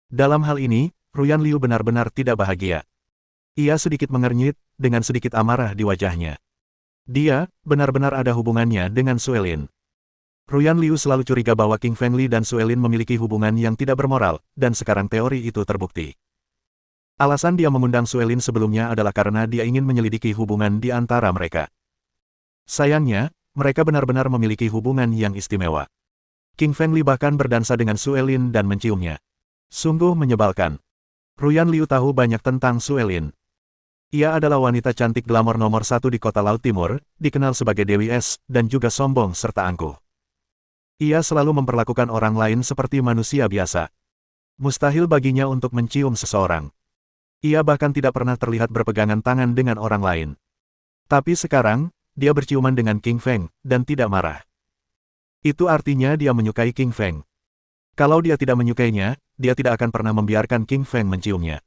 Dalam hal ini, Ruyan Liu benar-benar tidak bahagia. Ia sedikit mengernyit, dengan sedikit amarah di wajahnya. Dia, benar-benar ada hubungannya dengan Suelin. Ruyan Liu selalu curiga bahwa Qingfeng Li dan Suelin memiliki hubungan yang tidak bermoral, dan sekarang teori itu terbukti. Alasan dia mengundang Suelin sebelumnya adalah karena dia ingin menyelidiki hubungan di antara mereka. Sayangnya, mereka benar-benar memiliki hubungan yang istimewa. Qingfeng Li bahkan berdansa dengan Suelin dan menciumnya. Sungguh menyebalkan. Ruyan Liu tahu banyak tentang Suelin. Ia adalah wanita cantik glamor nomor 1 di kota Laut Timur, dikenal sebagai Dewi Es, dan juga sombong serta angkuh. Ia selalu memperlakukan orang lain seperti manusia biasa. Mustahil baginya untuk mencium seseorang. Ia bahkan tidak pernah terlihat berpegangan tangan dengan orang lain. Tapi sekarang, dia berciuman dengan Qingfeng, dan tidak marah. Itu artinya dia menyukai Qingfeng. Kalau dia tidak menyukainya, dia tidak akan pernah membiarkan Qingfeng menciumnya.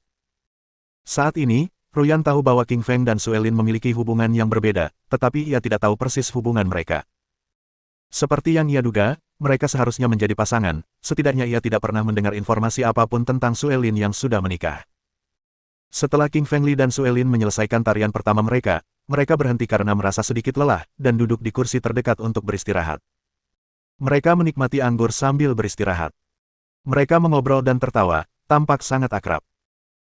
Saat ini, Ruyan tahu bahwa Qingfeng dan Suelin memiliki hubungan yang berbeda, tetapi ia tidak tahu persis hubungan mereka. Seperti yang ia duga, mereka seharusnya menjadi pasangan, setidaknya ia tidak pernah mendengar informasi apapun tentang Suelin yang sudah menikah. Setelah Qingfeng Li dan Suelin menyelesaikan tarian pertama mereka, mereka berhenti karena merasa sedikit lelah, dan duduk di kursi terdekat untuk beristirahat. Mereka menikmati anggur sambil beristirahat. Mereka mengobrol dan tertawa, tampak sangat akrab.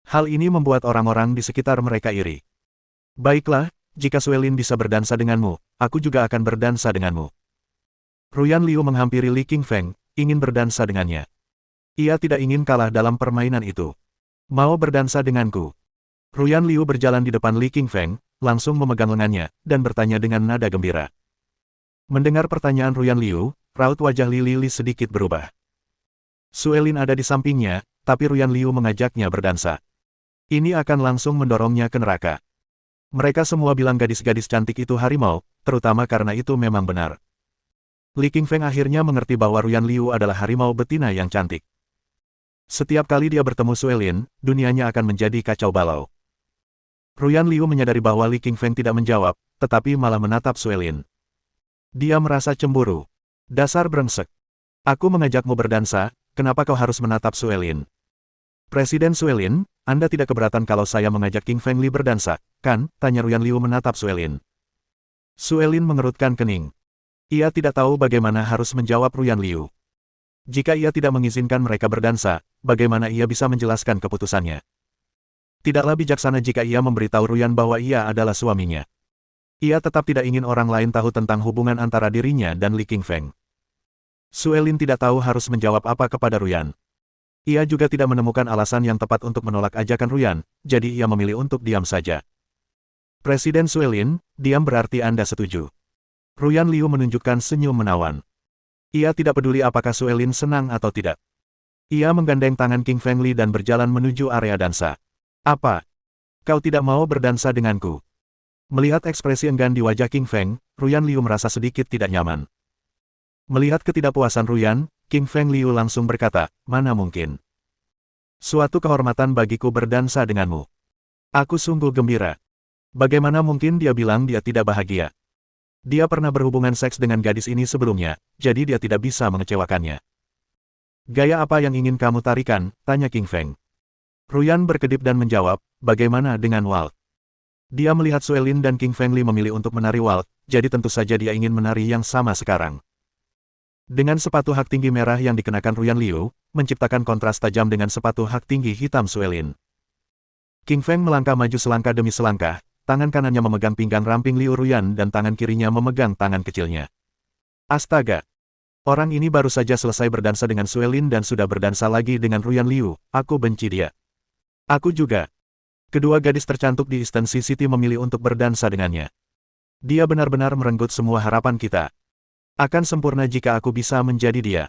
Hal ini membuat orang-orang di sekitar mereka iri. Baiklah, jika Suelin bisa berdansa denganmu, aku juga akan berdansa denganmu. Ruyan Liu menghampiri Li Qingfeng, ingin berdansa dengannya. Ia tidak ingin kalah dalam permainan itu. Mau berdansa denganku? Ruyan Liu berjalan di depan Li Qingfeng, langsung memegang lengannya, dan bertanya dengan nada gembira. Mendengar pertanyaan Ruyan Liu, raut wajah Li Li sedikit berubah. Suelin ada di sampingnya, tapi Ruyan Liu mengajaknya berdansa. Ini akan langsung mendorongnya ke neraka. Mereka semua bilang gadis-gadis cantik itu harimau, terutama karena itu memang benar. Li Qingfeng akhirnya mengerti bahwa Ruyan Liu adalah harimau betina yang cantik. Setiap kali dia bertemu Suelin, dunianya akan menjadi kacau balau. Ruyan Liu menyadari bahwa Li Qingfeng tidak menjawab, tetapi malah menatap Suelin. Dia merasa cemburu. Dasar brengsek. Aku mengajakmu berdansa, kenapa kau harus menatap Suelin? Presiden Suelin, Anda tidak keberatan kalau saya mengajak Qingfeng Li berdansa, kan? Tanya Ruyan Liu menatap Suelin. Suelin mengerutkan kening. Ia tidak tahu bagaimana harus menjawab Ruyan Liu. Jika ia tidak mengizinkan mereka berdansa, bagaimana ia bisa menjelaskan keputusannya? Tidaklah bijaksana jika ia memberitahu Ruyan bahwa ia adalah suaminya. Ia tetap tidak ingin orang lain tahu tentang hubungan antara dirinya dan Li Qingfeng. Suelin tidak tahu harus menjawab apa kepada Ruyan. Ia juga tidak menemukan alasan yang tepat untuk menolak ajakan Ruyan, jadi ia memilih untuk diam saja. Presiden Suelin, diam berarti Anda setuju. Ruyan Liu menunjukkan senyum menawan. Ia tidak peduli apakah Suelin senang atau tidak. Ia menggandeng tangan Qingfeng Li dan berjalan menuju area dansa. Apa? Kau tidak mau berdansa denganku? Melihat ekspresi enggan di wajah Qingfeng, Ruyan Liu merasa sedikit tidak nyaman. Melihat ketidakpuasan Ruyan, Qingfeng Liu langsung berkata, mana mungkin. Suatu kehormatan bagiku berdansa denganmu. Aku sungguh gembira. Bagaimana mungkin dia bilang dia tidak bahagia? Dia pernah berhubungan seks dengan gadis ini sebelumnya, jadi dia tidak bisa mengecewakannya. Gaya apa yang ingin kamu tarikan? Tanya Qingfeng. Ruyan berkedip dan menjawab, bagaimana dengan waltz? Dia melihat Suelin dan Qingfeng Li memilih untuk menari waltz, jadi tentu saja dia ingin menari yang sama sekarang. Dengan sepatu hak tinggi merah yang dikenakan Ruyan Liu, menciptakan kontras tajam dengan sepatu hak tinggi hitam Suelin. Qingfeng melangkah maju selangkah demi selangkah, tangan kanannya memegang pinggang ramping Liu Ruyan dan tangan kirinya memegang tangan kecilnya. Astaga! Orang ini baru saja selesai berdansa dengan Suelin dan sudah berdansa lagi dengan Ruyan Liu, aku benci dia. Aku juga. Kedua gadis tercantik di Eastern Sea City memilih untuk berdansa dengannya. Dia benar-benar merenggut semua harapan kita. Akan sempurna jika aku bisa menjadi dia.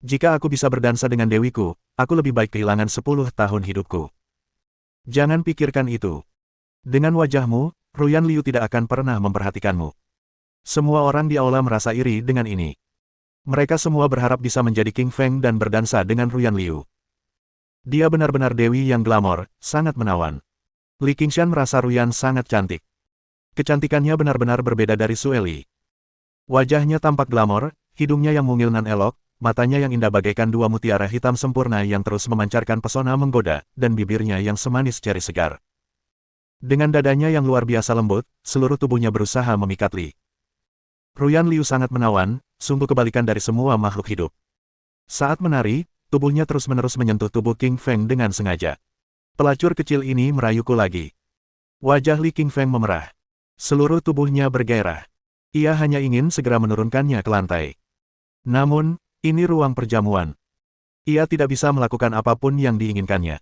Jika aku bisa berdansa dengan dewiku, aku lebih baik kehilangan 10 tahun hidupku. Jangan pikirkan itu. Dengan wajahmu, Ruyan Liu tidak akan pernah memperhatikanmu. Semua orang di aula merasa iri dengan ini. Mereka semua berharap bisa menjadi Qingfeng dan berdansa dengan Ruyan Liu. Dia benar-benar dewi yang glamor, sangat menawan. Li Qingshan merasa Ruyan sangat cantik. Kecantikannya benar-benar berbeda dari Sueli. Wajahnya tampak glamor, hidungnya yang mungil nan elok, matanya yang indah bagaikan dua mutiara hitam sempurna yang terus memancarkan pesona menggoda, dan bibirnya yang semanis ceri segar. Dengan dadanya yang luar biasa lembut, seluruh tubuhnya berusaha memikat Li. Ruyan Liu sangat menawan, sungguh kebalikan dari semua makhluk hidup. Saat menari, tubuhnya terus-menerus menyentuh tubuh Qingfeng dengan sengaja. Pelacur kecil ini merayuku lagi. Wajah Li Qingfeng memerah. Seluruh tubuhnya bergairah. Ia hanya ingin segera menurunkannya ke lantai. Namun, ini ruang perjamuan. Ia tidak bisa melakukan apapun yang diinginkannya.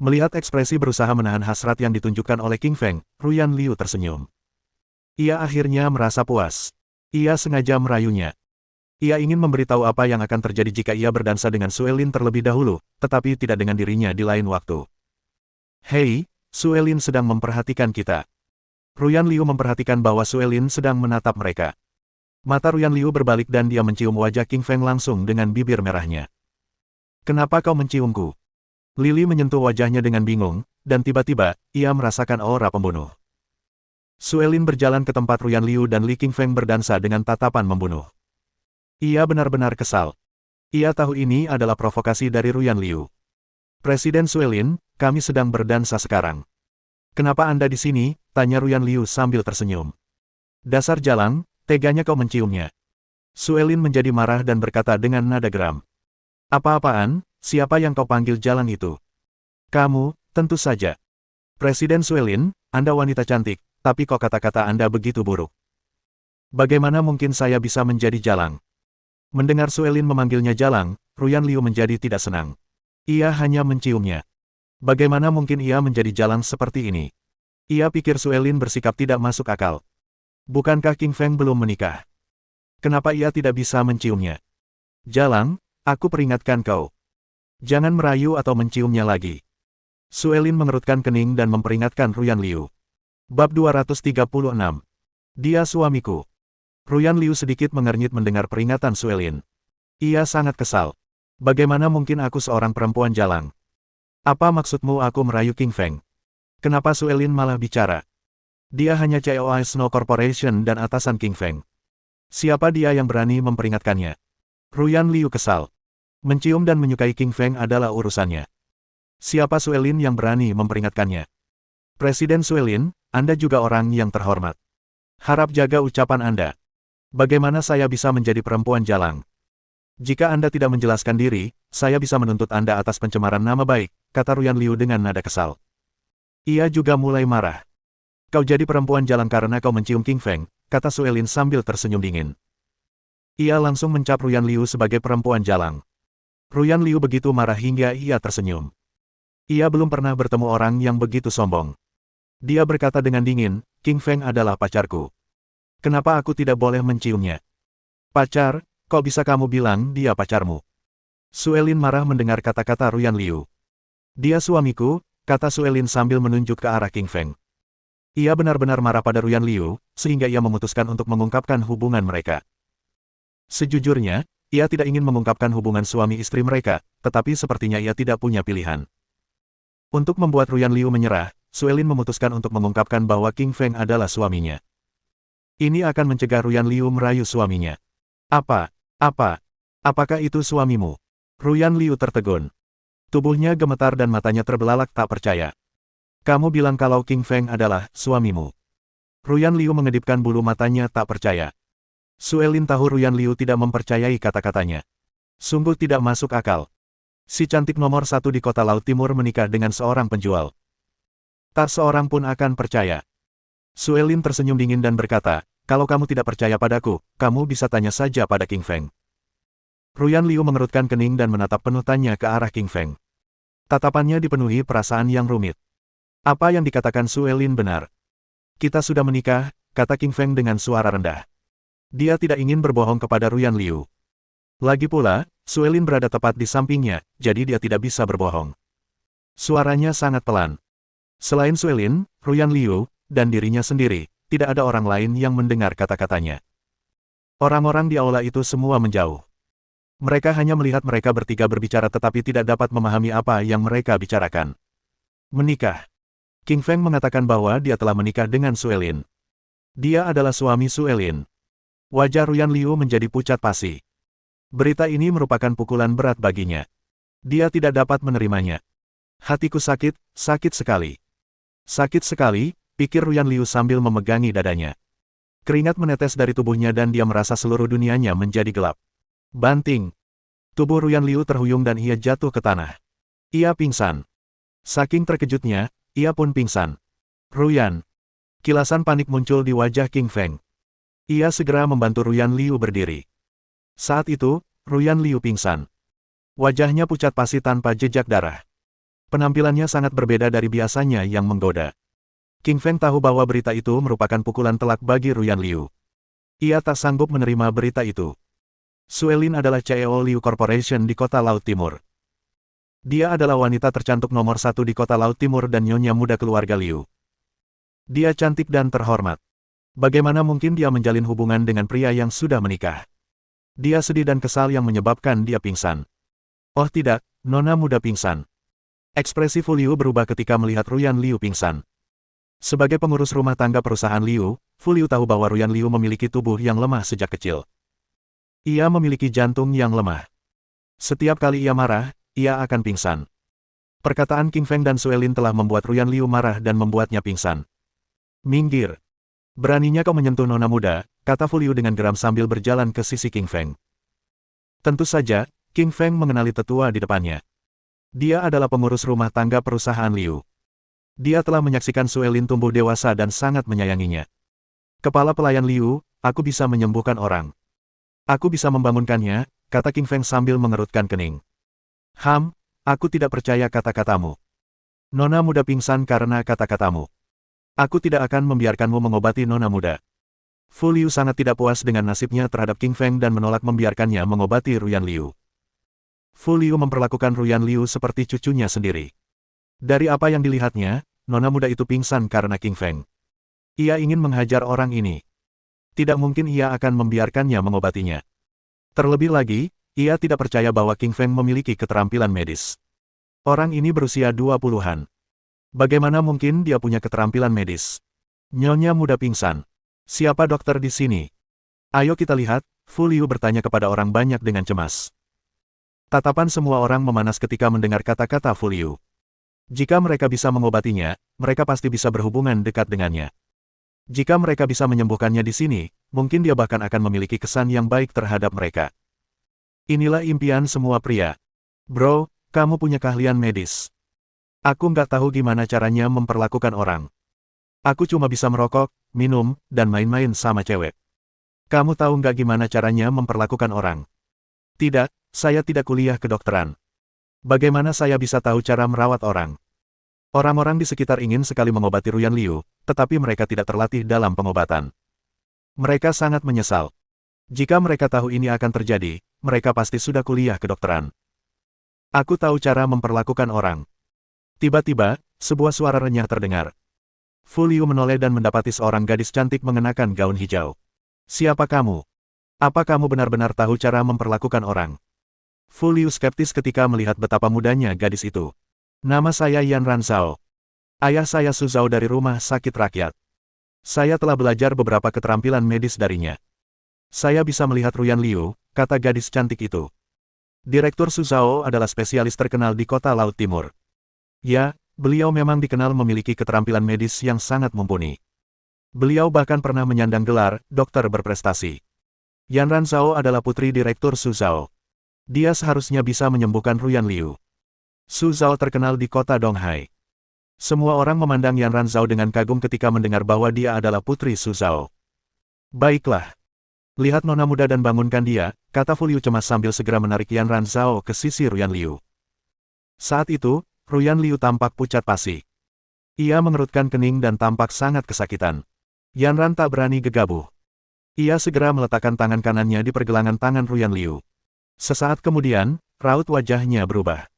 Melihat ekspresi berusaha menahan hasrat yang ditunjukkan oleh Qingfeng, Ruyan Liu tersenyum. Ia akhirnya merasa puas. Ia sengaja merayunya. Ia ingin memberitahu apa yang akan terjadi jika ia berdansa dengan Suelin terlebih dahulu, tetapi tidak dengan dirinya di lain waktu. Hei, Suelin sedang memperhatikan kita. Ruyan Liu memperhatikan bahwa Suelin sedang menatap mereka. Mata Ruyan Liu berbalik dan dia mencium wajah Qingfeng langsung dengan bibir merahnya. Kenapa kau menciumku? Lili menyentuh wajahnya dengan bingung, dan tiba-tiba, ia merasakan aura pembunuh. Suelin berjalan ke tempat Ruyan Liu dan Li Qingfeng berdansa dengan tatapan membunuh. Ia benar-benar kesal. Ia tahu ini adalah provokasi dari Ruyan Liu. Presiden Suelin, kami sedang berdansa sekarang. Kenapa Anda di sini? Tanya Ruyan Liu sambil tersenyum. Dasar jalang, teganya kau menciumnya. Suelin menjadi marah dan berkata dengan nada geram. Apa-apaan, siapa yang kau panggil jalang itu? Kamu, tentu saja. Presiden Suelin, Anda wanita cantik, tapi kok kata-kata Anda begitu buruk? Bagaimana mungkin saya bisa menjadi jalang? Mendengar Suelin memanggilnya jalang, Ruyan Liu menjadi tidak senang. Ia hanya menciumnya. Bagaimana mungkin ia menjadi jalang seperti ini? Ia pikir Suelin bersikap tidak masuk akal. Bukankah King Feng belum menikah? Kenapa ia tidak bisa menciumnya? Jalang, aku peringatkan kau. Jangan merayu atau menciumnya lagi. Suelin mengerutkan kening dan memperingatkan Ruyan Liu. Bab 236. Dia suamiku. Ruyan Liu sedikit mengernyit mendengar peringatan Suelin. Ia sangat kesal. Bagaimana mungkin aku seorang perempuan jalang? Apa maksudmu aku merayu King Feng? Kenapa Suelin malah bicara? Dia hanya COI Snow Corporation dan atasan King Feng. Siapa dia yang berani memperingatkannya? Ruyan Liu kesal. Mencium dan menyukai King Feng adalah urusannya. Siapa Suelin yang berani memperingatkannya? Presiden Suelin, Anda juga orang yang terhormat. Harap jaga ucapan Anda. Bagaimana saya bisa menjadi perempuan jalang? Jika Anda tidak menjelaskan diri, saya bisa menuntut Anda atas pencemaran nama baik, kata Ruyan Liu dengan nada kesal. Ia juga mulai marah. Kau jadi perempuan jalang karena kau mencium King Feng, kata Suelin sambil tersenyum dingin. Ia langsung mencap Ruyan Liu sebagai perempuan jalang. Ruyan Liu begitu marah hingga ia tersenyum. Ia belum pernah bertemu orang yang begitu sombong. Dia berkata dengan dingin, King Feng adalah pacarku. Kenapa aku tidak boleh menciumnya? Pacar, kok bisa kamu bilang dia pacarmu? Suelin marah mendengar kata-kata Ruyan Liu. Dia suamiku, kata Suelin sambil menunjuk ke arah King Feng. Ia benar-benar marah pada Ruyan Liu, sehingga ia memutuskan untuk mengungkapkan hubungan mereka. Sejujurnya, ia tidak ingin mengungkapkan hubungan suami istri mereka, tetapi sepertinya ia tidak punya pilihan. Untuk membuat Ruyan Liu menyerah, Suelin memutuskan untuk mengungkapkan bahwa King Feng adalah suaminya. Ini akan mencegah Ruyan Liu merayu suaminya. Apakah itu suamimu? Ruyan Liu tertegun. Tubuhnya gemetar dan matanya terbelalak tak percaya. Kamu bilang kalau King Feng adalah suamimu. Ruyan Liu mengedipkan bulu matanya tak percaya. Suelin tahu Ruyan Liu tidak mempercayai kata-katanya. Sungguh tidak masuk akal. Si cantik nomor 1 di kota Laut Timur menikah dengan seorang penjual. Tak seorang pun akan percaya. Suelin tersenyum dingin dan berkata, kalau kamu tidak percaya padaku, kamu bisa tanya saja pada King Feng. Ruyan Liu mengerutkan kening dan menatap penuh tanya ke arah King Feng. Tatapannya dipenuhi perasaan yang rumit. Apa yang dikatakan Suelin benar. Kita sudah menikah, kata King Feng dengan suara rendah. Dia tidak ingin berbohong kepada Ruyan Liu. Lagi pula, Suelin berada tepat di sampingnya, jadi dia tidak bisa berbohong. Suaranya sangat pelan. Selain Suelin, Ruyan Liu, dan dirinya sendiri, tidak ada orang lain yang mendengar kata-katanya. Orang-orang di aula itu semua menjauh. Mereka hanya melihat mereka bertiga berbicara tetapi tidak dapat memahami apa yang mereka bicarakan. Menikah. King Feng mengatakan bahwa dia telah menikah dengan Suelin. Dia adalah suami Suelin. Wajah Ruyan Liu menjadi pucat pasi. Berita ini merupakan pukulan berat baginya. Dia tidak dapat menerimanya. Hatiku sakit, sakit sekali. Sakit sekali, pikir Ruyan Liu sambil memegangi dadanya. Keringat menetes dari tubuhnya dan dia merasa seluruh dunianya menjadi gelap. Banting. Tubuh Ruyan Liu terhuyung dan ia jatuh ke tanah. Ia pingsan. Saking terkejutnya, ia pun pingsan. Ruyan. Kilasan panik muncul di wajah King Feng. Ia segera membantu Ruyan Liu berdiri. Saat itu, Ruyan Liu pingsan. Wajahnya pucat pasi tanpa jejak darah. Penampilannya sangat berbeda dari biasanya yang menggoda. King Feng tahu bahwa berita itu merupakan pukulan telak bagi Ruyan Liu. Ia tak sanggup menerima berita itu. Suelin adalah CEO Liu Corporation di kota Laut Timur. Dia adalah wanita tercantik nomor 1 di kota Laut Timur dan nyonya muda keluarga Liu. Dia cantik dan terhormat. Bagaimana mungkin dia menjalin hubungan dengan pria yang sudah menikah? Dia sedih dan kesal yang menyebabkan dia pingsan. Oh tidak, nona muda pingsan. Ekspresi Fu Liu berubah ketika melihat Ruyan Liu pingsan. Sebagai pengurus rumah tangga perusahaan Liu, Fu Liu tahu bahwa Ruyan Liu memiliki tubuh yang lemah sejak kecil. Ia memiliki jantung yang lemah. Setiap kali ia marah, ia akan pingsan. Perkataan King Feng dan Suelin telah membuat Ruyan Liu marah dan membuatnya pingsan. Minggir. Beraninya kau menyentuh nona muda, kata Fu Liu dengan geram sambil berjalan ke sisi King Feng. Tentu saja, King Feng mengenali tetua di depannya. Dia adalah pengurus rumah tangga perusahaan Liu. Dia telah menyaksikan Suelin tumbuh dewasa dan sangat menyayanginya. Kepala pelayan Liu, aku bisa menyembuhkan orang. Aku bisa membangunkannya, kata King Feng sambil mengerutkan kening. Aku tidak percaya kata-katamu. Nona muda pingsan karena kata-katamu. Aku tidak akan membiarkanmu mengobati nona muda. Fu Liu sangat tidak puas dengan nasibnya terhadap King Feng dan menolak membiarkannya mengobati Ruyan Liu. Fu Liu memperlakukan Ruyan Liu seperti cucunya sendiri. Dari apa yang dilihatnya, nona muda itu pingsan karena King Feng. Ia ingin menghajar orang ini. Tidak mungkin ia akan membiarkannya mengobatinya. Terlebih lagi, ia tidak percaya bahwa King Feng memiliki keterampilan medis. Orang ini berusia 20-an. Bagaimana mungkin dia punya keterampilan medis? Nyonya muda pingsan. Siapa dokter di sini? Ayo kita lihat, Fu Liu bertanya kepada orang banyak dengan cemas. Tatapan semua orang memanas ketika mendengar kata-kata Fu Liu. Jika mereka bisa mengobatinya, mereka pasti bisa berhubungan dekat dengannya. Jika mereka bisa menyembuhkannya di sini, mungkin dia bahkan akan memiliki kesan yang baik terhadap mereka. Inilah impian semua pria. Bro, kamu punya keahlian medis. Aku nggak tahu gimana caranya memperlakukan orang. Aku cuma bisa merokok, minum, dan main-main sama cewek. Kamu tahu nggak gimana caranya memperlakukan orang? Tidak, saya tidak kuliah kedokteran. Bagaimana saya bisa tahu cara merawat orang? Orang-orang di sekitar ingin sekali mengobati Ruyan Liu, tetapi mereka tidak terlatih dalam pengobatan. Mereka sangat menyesal. Jika mereka tahu ini akan terjadi, mereka pasti sudah kuliah kedokteran. Aku tahu cara memperlakukan orang. Tiba-tiba, sebuah suara renyah terdengar. Fu Liu menoleh dan mendapati seorang gadis cantik mengenakan gaun hijau. Siapa kamu? Apa kamu benar-benar tahu cara memperlakukan orang? Fu Liu skeptis ketika melihat betapa mudanya gadis itu. Nama saya Yan Ranzhao. Ayah saya Su Zhao dari rumah sakit rakyat. Saya telah belajar beberapa keterampilan medis darinya. Saya bisa melihat Ruyan Liu, kata gadis cantik itu. Direktur Su Zhao adalah spesialis terkenal di kota Laut Timur. Ya, beliau memang dikenal memiliki keterampilan medis yang sangat mumpuni. Beliau bahkan pernah menyandang gelar dokter berprestasi. Yan Ranzhao adalah putri Direktur Su Zhao. Dia seharusnya bisa menyembuhkan Ruyan Liu. Su Zhao terkenal di kota Donghai. Semua orang memandang Yan Ranzhao dengan kagum ketika mendengar bahwa dia adalah putri Su Zhao. Baiklah. Lihat nona muda dan bangunkan dia, kata Fu Liu cemas sambil segera menarik Yan Ranzhao ke sisi Ruyan Liu. Saat itu, Ruyan Liu tampak pucat pasi. Ia mengerutkan kening dan tampak sangat kesakitan. Yan Ran tak berani gegabah. Ia segera meletakkan tangan kanannya di pergelangan tangan Ruyan Liu. Sesaat kemudian, raut wajahnya berubah.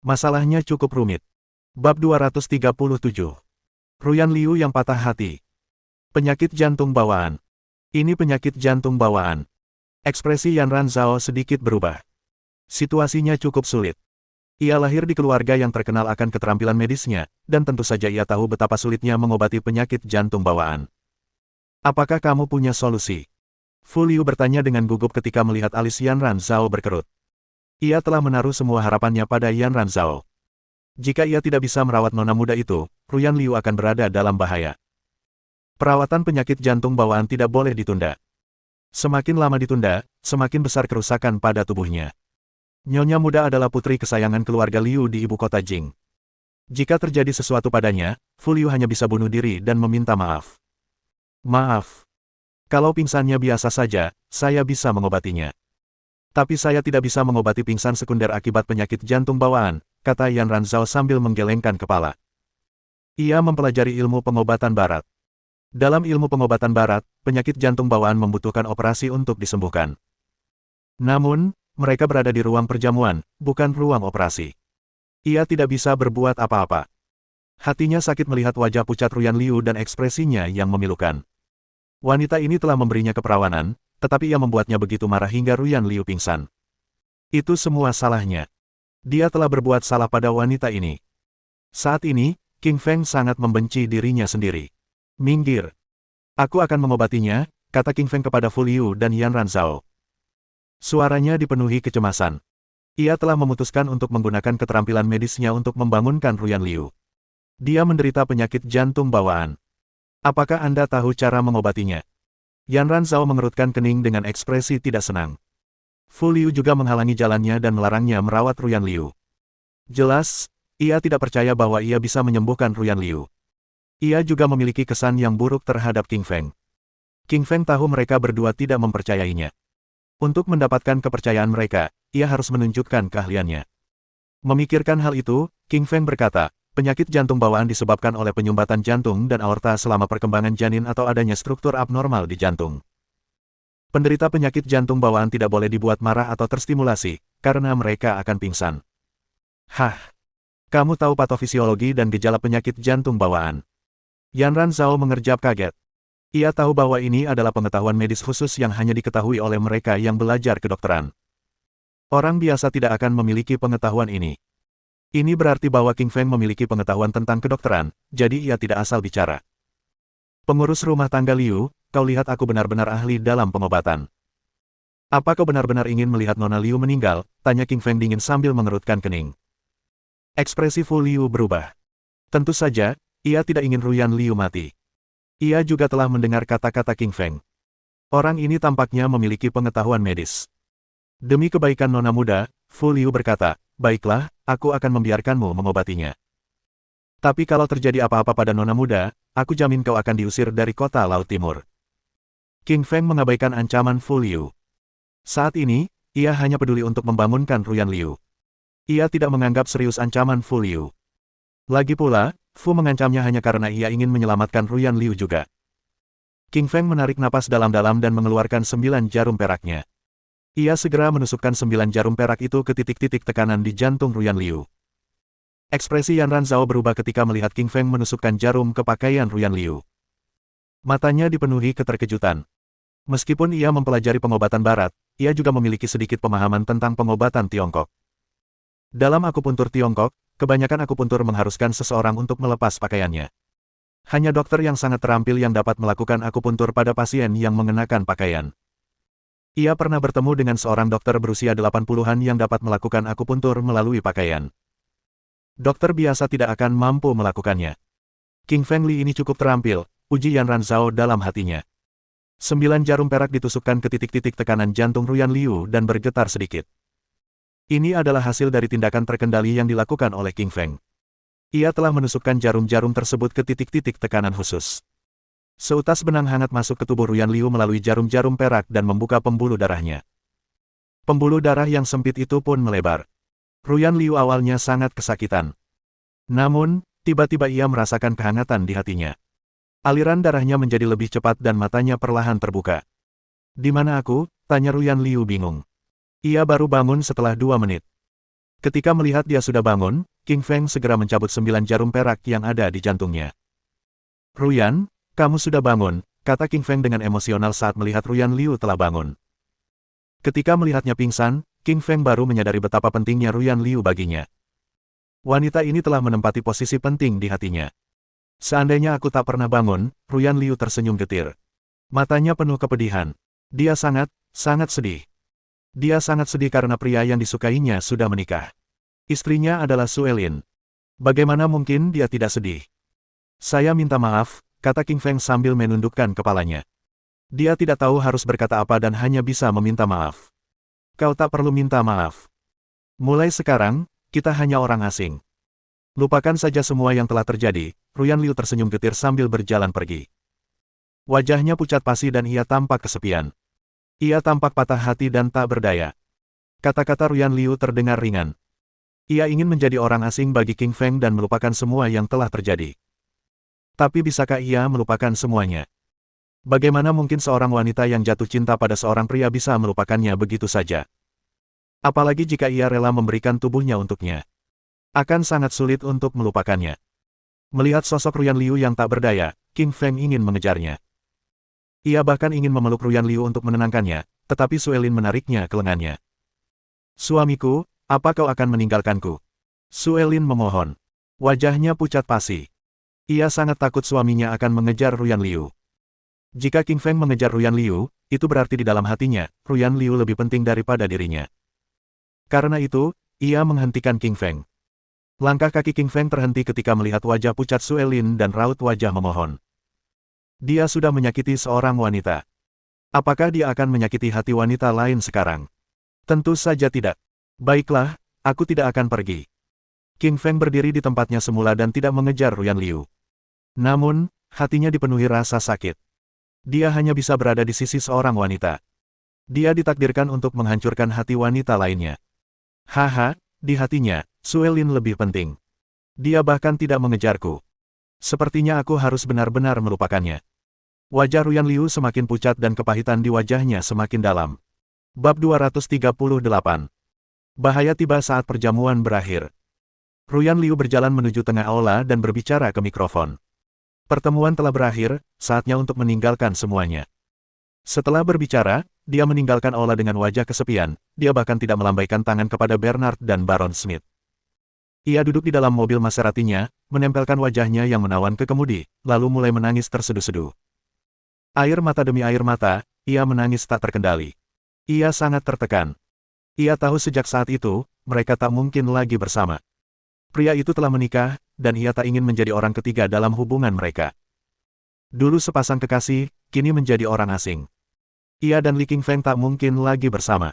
Masalahnya cukup rumit. Bab 237. Ruyan Liu yang patah hati. Penyakit jantung bawaan. Ini penyakit jantung bawaan. Ekspresi Yan Ranzhao sedikit berubah. Situasinya cukup sulit. Ia lahir di keluarga yang terkenal akan keterampilan medisnya, dan tentu saja ia tahu betapa sulitnya mengobati penyakit jantung bawaan. Apakah kamu punya solusi? Fu Liu bertanya dengan gugup ketika melihat alis Yan Ranzhao berkerut. Ia telah menaruh semua harapannya pada Yan Ranzhao. Jika ia tidak bisa merawat nona muda itu, Ruyan Liu akan berada dalam bahaya. Perawatan penyakit jantung bawaan tidak boleh ditunda. Semakin lama ditunda, semakin besar kerusakan pada tubuhnya. Nyonya muda adalah putri kesayangan keluarga Liu di ibu kota Jing. Jika terjadi sesuatu padanya, Fu Liu hanya bisa bunuh diri dan meminta maaf. Maaf. Kalau pingsannya biasa saja, saya bisa mengobatinya. Tapi saya tidak bisa mengobati pingsan sekunder akibat penyakit jantung bawaan, kata Yan Ranzhao sambil menggelengkan kepala. Ia mempelajari ilmu pengobatan barat. Dalam ilmu pengobatan barat, penyakit jantung bawaan membutuhkan operasi untuk disembuhkan. Namun, mereka berada di ruang perjamuan, bukan ruang operasi. Ia tidak bisa berbuat apa-apa. Hatinya sakit melihat wajah pucat Ruyan Liu dan ekspresinya yang memilukan. Wanita ini telah memberinya keperawanan, tetapi ia membuatnya begitu marah hingga Ruyan Liu pingsan. Itu semua salahnya. Dia telah berbuat salah pada wanita ini. Saat ini, King Feng sangat membenci dirinya sendiri. Minggir. Aku akan mengobatinya, kata King Feng kepada Fu Liu dan Yan Ranzhao. Suaranya dipenuhi kecemasan. Ia telah memutuskan untuk menggunakan keterampilan medisnya untuk membangunkan Ruyan Liu. Dia menderita penyakit jantung bawaan. Apakah Anda tahu cara mengobatinya? Yan Ranzhao mengerutkan kening dengan ekspresi tidak senang. Fu Liu juga menghalangi jalannya dan melarangnya merawat Ruyan Liu. Jelas, ia tidak percaya bahwa ia bisa menyembuhkan Ruyan Liu. Ia juga memiliki kesan yang buruk terhadap King Feng. King Feng tahu mereka berdua tidak mempercayainya. Untuk mendapatkan kepercayaan mereka, ia harus menunjukkan keahliannya. Memikirkan hal itu, King Feng berkata, penyakit jantung bawaan disebabkan oleh penyumbatan jantung dan aorta selama perkembangan janin atau adanya struktur abnormal di jantung. Penderita penyakit jantung bawaan tidak boleh dibuat marah atau terstimulasi, karena mereka akan pingsan. Hah? Kamu tahu patofisiologi dan gejala penyakit jantung bawaan? Yan Ranzhao mengerjap kaget. Ia tahu bahwa ini adalah pengetahuan medis khusus yang hanya diketahui oleh mereka yang belajar kedokteran. Orang biasa tidak akan memiliki pengetahuan ini. Ini berarti bahwa King Feng memiliki pengetahuan tentang kedokteran, jadi ia tidak asal bicara. Pengurus rumah tangga Liu, kau lihat aku benar-benar ahli dalam pengobatan. Apa kau benar-benar ingin melihat Nona Liu meninggal? Tanya King Feng dingin sambil mengerutkan kening. Ekspresi Fu Liu berubah. Tentu saja, ia tidak ingin Ruyan Liu mati. Ia juga telah mendengar kata-kata King Feng. Orang ini tampaknya memiliki pengetahuan medis. Demi kebaikan Nona muda, Fu Liu berkata, baiklah, aku akan membiarkanmu mengobatinya. Tapi kalau terjadi apa-apa pada Nona muda, aku jamin kau akan diusir dari kota Laut Timur. King Feng mengabaikan ancaman Fu Liu. Saat ini, ia hanya peduli untuk membangunkan Ruyan Liu. Ia tidak menganggap serius ancaman Fu Liu. Lagi pula, Fu mengancamnya hanya karena ia ingin menyelamatkan Ruyan Liu juga. King Feng menarik napas dalam-dalam dan mengeluarkan 9 jarum peraknya. Ia segera menusukkan 9 jarum perak itu ke titik-titik tekanan di jantung Ruyan Liu. Ekspresi Yan Ranzhao berubah ketika melihat King Feng menusukkan jarum ke pakaian Ruyan Liu. Matanya dipenuhi keterkejutan. Meskipun ia mempelajari pengobatan barat, ia juga memiliki sedikit pemahaman tentang pengobatan Tiongkok. Dalam akupuntur Tiongkok, kebanyakan akupuntur mengharuskan seseorang untuk melepas pakaiannya. Hanya dokter yang sangat terampil yang dapat melakukan akupuntur pada pasien yang mengenakan pakaian. Ia pernah bertemu dengan seorang dokter berusia 80-an yang dapat melakukan akupuntur melalui pakaian. Dokter biasa tidak akan mampu melakukannya. King Feng Li ini cukup terampil, uji Yan Ranzhao dalam hatinya. 9 jarum perak ditusukkan ke titik-titik tekanan jantung Ruyan Liu dan bergetar sedikit. Ini adalah hasil dari tindakan terkendali yang dilakukan oleh King Feng. Ia telah menusukkan jarum-jarum tersebut ke titik-titik tekanan khusus. Seutas benang hangat masuk ke tubuh Ruyan Liu melalui jarum-jarum perak dan membuka pembuluh darahnya. Pembuluh darah yang sempit itu pun melebar. Ruyan Liu awalnya sangat kesakitan. Namun, tiba-tiba ia merasakan kehangatan di hatinya. Aliran darahnya menjadi lebih cepat dan matanya perlahan terbuka. Di mana aku? Tanya Ruyan Liu bingung. Ia baru bangun setelah 2 menit. Ketika melihat dia sudah bangun, King Feng segera mencabut 9 jarum perak yang ada di jantungnya. Ruyan, kamu sudah bangun, kata King Feng dengan emosional saat melihat Ruyan Liu telah bangun. Ketika melihatnya pingsan, King Feng baru menyadari betapa pentingnya Ruyan Liu baginya. Wanita ini telah menempati posisi penting di hatinya. Seandainya aku tak pernah bangun, Ruyan Liu tersenyum getir. Matanya penuh kepedihan. Dia sangat sedih. Dia sangat sedih karena pria yang disukainya sudah menikah. Istrinya adalah Su Elin. Bagaimana mungkin dia tidak sedih? Saya minta maaf, kata King Feng sambil menundukkan kepalanya. Dia tidak tahu harus berkata apa dan hanya bisa meminta maaf. Kau tak perlu minta maaf. Mulai sekarang, kita hanya orang asing. Lupakan saja semua yang telah terjadi, Ruyan Liu tersenyum getir sambil berjalan pergi. Wajahnya pucat pasi dan ia tampak kesepian. Ia tampak patah hati dan tak berdaya. Kata-kata Ruyan Liu terdengar ringan. Ia ingin menjadi orang asing bagi King Feng dan melupakan semua yang telah terjadi. Tapi bisakah ia melupakan semuanya? Bagaimana mungkin seorang wanita yang jatuh cinta pada seorang pria bisa melupakannya begitu saja? Apalagi jika ia rela memberikan tubuhnya untuknya. Akan sangat sulit untuk melupakannya. Melihat sosok Ruyan Liu yang tak berdaya, King Feng ingin mengejarnya. Ia bahkan ingin memeluk Ruyan Liu untuk menenangkannya, tetapi Su Elin menariknya ke lengannya. Suamiku, apa kau akan meninggalkanku? Su Elin memohon. Wajahnya pucat pasi. Ia sangat takut suaminya akan mengejar Ruyan Liu. Jika King Feng mengejar Ruyan Liu, itu berarti di dalam hatinya, Ruyan Liu lebih penting daripada dirinya. Karena itu, ia menghentikan King Feng. Langkah kaki King Feng terhenti ketika melihat wajah pucat Su Elin dan raut wajah memohon. Dia sudah menyakiti seorang wanita. Apakah dia akan menyakiti hati wanita lain sekarang? Tentu saja tidak. Baiklah, aku tidak akan pergi. King Feng berdiri di tempatnya semula dan tidak mengejar Ruyan Liu. Namun, hatinya dipenuhi rasa sakit. Dia hanya bisa berada di sisi seorang wanita. Dia ditakdirkan untuk menghancurkan hati wanita lainnya. Haha, di hatinya, Suelin lebih penting. Dia bahkan tidak mengejarku. Sepertinya aku harus benar-benar melupakannya. Wajah Ruyan Liu semakin pucat dan kepahitan di wajahnya semakin dalam. Bab 238. Bahaya tiba saat perjamuan berakhir. Ruyan Liu berjalan menuju tengah aula dan berbicara ke mikrofon. Pertemuan telah berakhir, saatnya untuk meninggalkan semuanya. Setelah berbicara, dia meninggalkan aula dengan wajah kesepian, dia bahkan tidak melambaikan tangan kepada Bernard dan Baron Smith. Ia duduk di dalam mobil Maseratinya, menempelkan wajahnya yang menawan ke kemudi, lalu mulai menangis terseduh-seduh. Air mata demi air mata, ia menangis tak terkendali. Ia sangat tertekan. Ia tahu sejak saat itu, mereka tak mungkin lagi bersama. Pria itu telah menikah, dan ia tak ingin menjadi orang ketiga dalam hubungan mereka. Dulu sepasang kekasih, kini menjadi orang asing. Ia dan Li Qingfeng tak mungkin lagi bersama.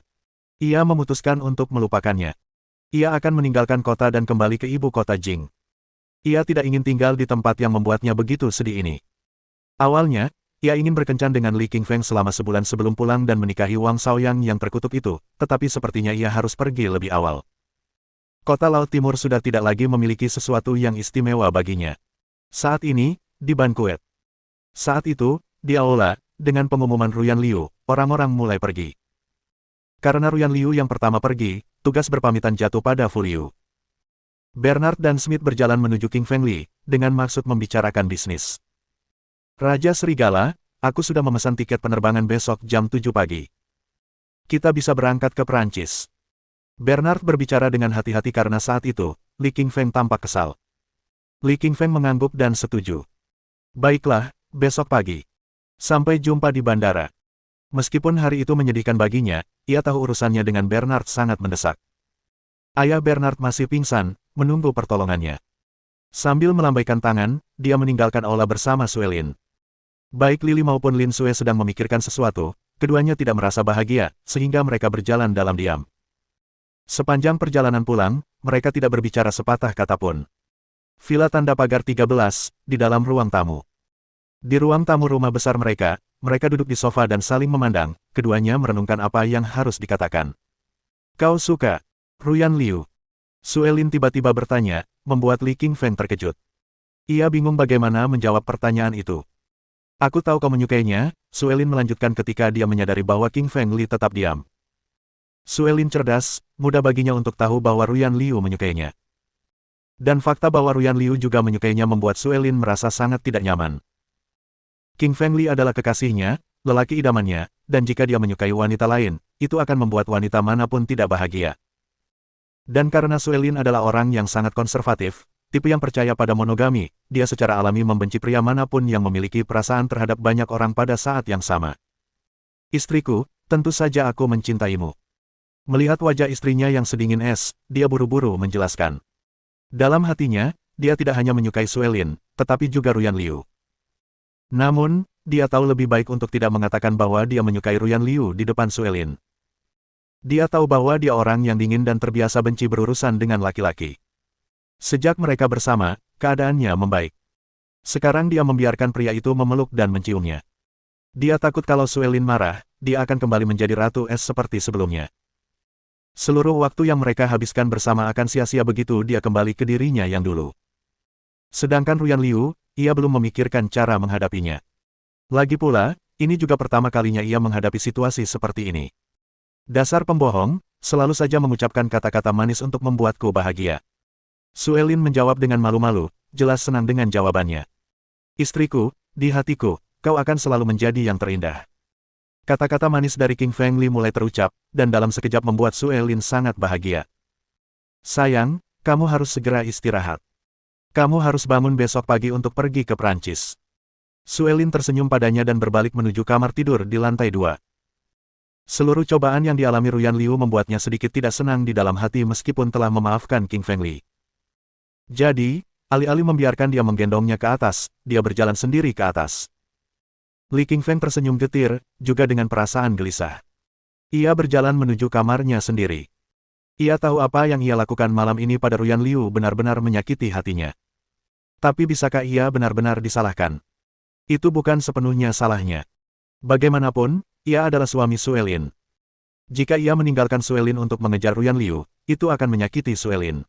Ia memutuskan untuk melupakannya. Ia akan meninggalkan kota dan kembali ke ibu kota Jing. Ia tidak ingin tinggal di tempat yang membuatnya begitu sedih ini. Awalnya, ia ingin berkencan dengan Li Qingfeng selama sebulan sebelum pulang dan menikahi Wang Shaoyang yang terkutuk itu, tetapi sepertinya ia harus pergi lebih awal. Kota Laut Timur sudah tidak lagi memiliki sesuatu yang istimewa baginya. Saat ini, di bankuet. Saat itu, di aula, dengan pengumuman Ruyan Liu, orang-orang mulai pergi. Karena Ruyan Liu yang pertama pergi, tugas berpamitan jatuh pada Fu Liu. Bernard dan Smith berjalan menuju King Feng Li, dengan maksud membicarakan bisnis. Raja Serigala, aku sudah memesan tiket penerbangan besok jam 7 pagi. Kita bisa berangkat ke Perancis. Bernard berbicara dengan hati-hati karena saat itu, Li Qingfeng tampak kesal. Li Qingfeng mengangguk dan setuju. Baiklah, besok pagi. Sampai jumpa di bandara. Meskipun hari itu menyedihkan baginya, ia tahu urusannya dengan Bernard sangat mendesak. Ayah Bernard masih pingsan, menunggu pertolongannya. Sambil melambaikan tangan, dia meninggalkan aula bersama Suelin. Baik Lili maupun Lin Sue sedang memikirkan sesuatu, keduanya tidak merasa bahagia, sehingga mereka berjalan dalam diam. Sepanjang perjalanan pulang, mereka tidak berbicara sepatah kata pun. Villa Tanda Pagar 13, di dalam ruang tamu. Di ruang tamu rumah besar mereka duduk di sofa dan saling memandang, keduanya merenungkan apa yang harus dikatakan. Kau suka Ruyan Liu? Suelin tiba-tiba bertanya, membuat Li Qingfeng terkejut. Ia bingung bagaimana menjawab pertanyaan itu. Aku tahu kau menyukainya, Suelin melanjutkan ketika dia menyadari bahwa King Feng Li tetap diam. Suelin cerdas, mudah baginya untuk tahu bahwa Ruyan Liu menyukainya. Dan fakta bahwa Ruyan Liu juga menyukainya membuat Suelin merasa sangat tidak nyaman. King Feng Li adalah kekasihnya, lelaki idamannya, dan jika dia menyukai wanita lain, itu akan membuat wanita manapun tidak bahagia. Dan karena Suelin adalah orang yang sangat konservatif, tipe yang percaya pada monogami, dia secara alami membenci pria manapun yang memiliki perasaan terhadap banyak orang pada saat yang sama. Istriku, tentu saja aku mencintaimu. Melihat wajah istrinya yang sedingin es, dia buru-buru menjelaskan. Dalam hatinya, dia tidak hanya menyukai Suelin, tetapi juga Ruyan Liu. Namun, dia tahu lebih baik untuk tidak mengatakan bahwa dia menyukai Ruyan Liu di depan Suelin. Dia tahu bahwa dia orang yang dingin dan terbiasa benci berurusan dengan laki-laki. Sejak mereka bersama, keadaannya membaik. Sekarang dia membiarkan pria itu memeluk dan menciumnya. Dia takut kalau Suelin marah, dia akan kembali menjadi ratu es seperti sebelumnya. Seluruh waktu yang mereka habiskan bersama akan sia-sia begitu dia kembali ke dirinya yang dulu. Sedangkan Ruyan Liu, ia belum memikirkan cara menghadapinya. Lagi pula, ini juga pertama kalinya ia menghadapi situasi seperti ini. Dasar pembohong, selalu saja mengucapkan kata-kata manis untuk membuatku bahagia. Suelin menjawab dengan malu-malu, jelas senang dengan jawabannya. Istriku, di hatiku, kau akan selalu menjadi yang terindah. Kata-kata manis dari King Feng Li mulai terucap, dan dalam sekejap membuat Suelin sangat bahagia. Sayang, kamu harus segera istirahat. Kamu harus bangun besok pagi untuk pergi ke Prancis. Suelin tersenyum padanya dan berbalik menuju kamar tidur di lantai 2. Seluruh cobaan yang dialami Ruyan Liu membuatnya sedikit tidak senang di dalam hati meskipun telah memaafkan King Feng Li. Jadi, alih-alih membiarkan dia menggendongnya ke atas, dia berjalan sendiri ke atas. Li Qingfeng tersenyum getir, juga dengan perasaan gelisah. Ia berjalan menuju kamarnya sendiri. Ia tahu apa yang ia lakukan malam ini pada Ruyan Liu benar-benar menyakiti hatinya. Tapi bisakah ia benar-benar disalahkan? Itu bukan sepenuhnya salahnya. Bagaimanapun, ia adalah suami Suelin. Jika ia meninggalkan Suelin untuk mengejar Ruyan Liu, itu akan menyakiti Suelin.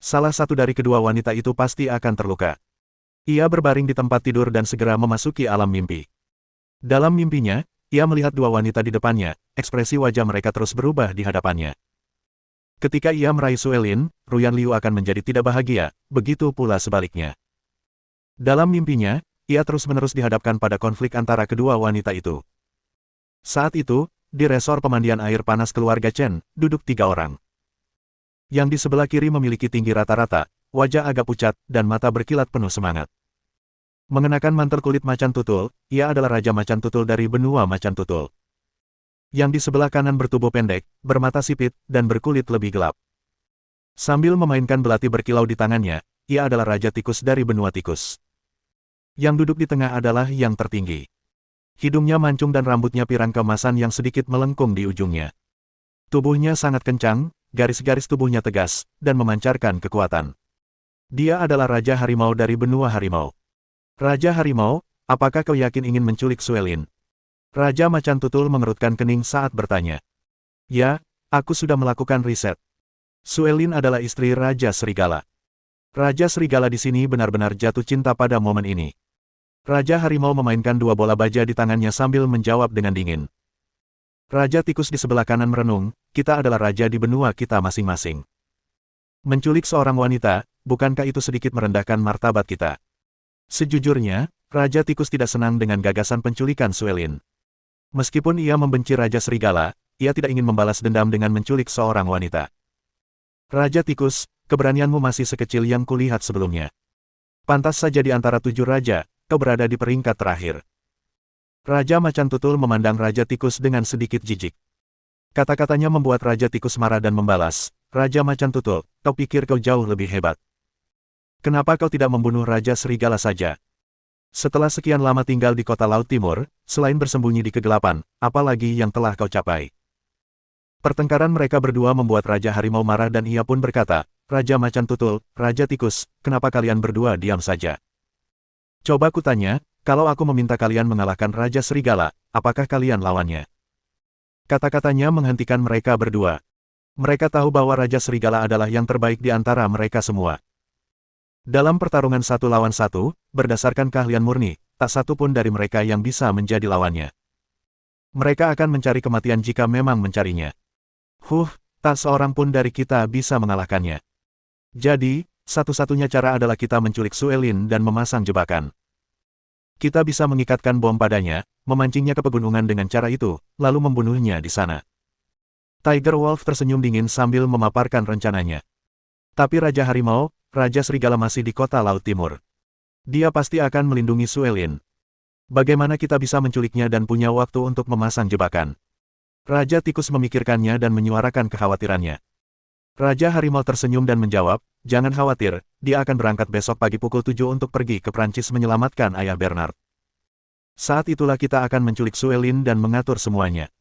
Salah satu dari kedua wanita itu pasti akan terluka. Ia berbaring di tempat tidur dan segera memasuki alam mimpi. Dalam mimpinya, ia melihat dua wanita di depannya, ekspresi wajah mereka terus berubah di hadapannya. Ketika ia meraih Suelin, Ruyan Liu akan menjadi tidak bahagia, begitu pula sebaliknya. Dalam mimpinya, ia terus-menerus dihadapkan pada konflik antara kedua wanita itu. Saat itu, di resor pemandian air panas keluarga Chen, duduk 3 orang. Yang di sebelah kiri memiliki tinggi rata-rata, wajah agak pucat, dan mata berkilat penuh semangat. Mengenakan mantel kulit macan tutul, ia adalah Raja Macan Tutul dari benua Macan Tutul. Yang di sebelah kanan bertubuh pendek, bermata sipit, dan berkulit lebih gelap. Sambil memainkan belati berkilau di tangannya, ia adalah Raja Tikus dari benua Tikus. Yang duduk di tengah adalah yang tertinggi. Hidungnya mancung dan rambutnya pirang keemasan yang sedikit melengkung di ujungnya. Tubuhnya sangat kencang, garis-garis tubuhnya tegas, dan memancarkan kekuatan. Dia adalah Raja Harimau dari benua Harimau. Raja Harimau, apakah kau yakin ingin menculik Suelin? Raja Macan Tutul mengerutkan kening saat bertanya. Ya, aku sudah melakukan riset. Suelin adalah istri Raja Serigala. Raja Serigala di sini benar-benar jatuh cinta pada momen ini. Raja Harimau memainkan 2 bola baja di tangannya sambil menjawab dengan dingin. Raja Tikus di sebelah kanan merenung, kita adalah raja di benua kita masing-masing. Menculik seorang wanita, bukankah itu sedikit merendahkan martabat kita? Sejujurnya, Raja Tikus tidak senang dengan gagasan penculikan Suelin. Meskipun ia membenci Raja Serigala, ia tidak ingin membalas dendam dengan menculik seorang wanita. Raja Tikus, keberanianmu masih sekecil yang kulihat sebelumnya. Pantas saja di antara 7 raja, kau berada di peringkat terakhir. Raja Macan Tutul memandang Raja Tikus dengan sedikit jijik. Kata-katanya membuat Raja Tikus marah dan membalas, Raja Macan Tutul, kau pikir kau jauh lebih hebat. Kenapa kau tidak membunuh Raja Serigala saja? Setelah sekian lama tinggal di kota Laut Timur, selain bersembunyi di kegelapan, apalagi yang telah kau capai? Pertengkaran mereka berdua membuat Raja Harimau marah dan ia pun berkata, Raja Macan Tutul, Raja Tikus, kenapa kalian berdua diam saja? Coba kutanya, kalau aku meminta kalian mengalahkan Raja Serigala, apakah kalian lawannya? Kata-katanya menghentikan mereka berdua. Mereka tahu bahwa Raja Serigala adalah yang terbaik di antara mereka semua. Dalam pertarungan 1 lawan 1, berdasarkan keahlian murni, tak satu pun dari mereka yang bisa menjadi lawannya. Mereka akan mencari kematian jika memang mencarinya. Tak seorang pun dari kita bisa mengalahkannya. Jadi, satu-satunya cara adalah kita menculik Suelin dan memasang jebakan. Kita bisa mengikatkan bom padanya, memancingnya ke pegunungan dengan cara itu, lalu membunuhnya di sana. Tiger Wolf tersenyum dingin sambil memaparkan rencananya. Tapi Raja Harimau, Raja Serigala masih di kota Laut Timur. Dia pasti akan melindungi Suelin. Bagaimana kita bisa menculiknya dan punya waktu untuk memasang jebakan? Raja Tikus memikirkannya dan menyuarakan kekhawatirannya. Raja Harimau tersenyum dan menjawab, jangan khawatir, dia akan berangkat besok pagi pukul 7 untuk pergi ke Prancis menyelamatkan ayah Bernard. Saat itulah kita akan menculik Suelin dan mengatur semuanya.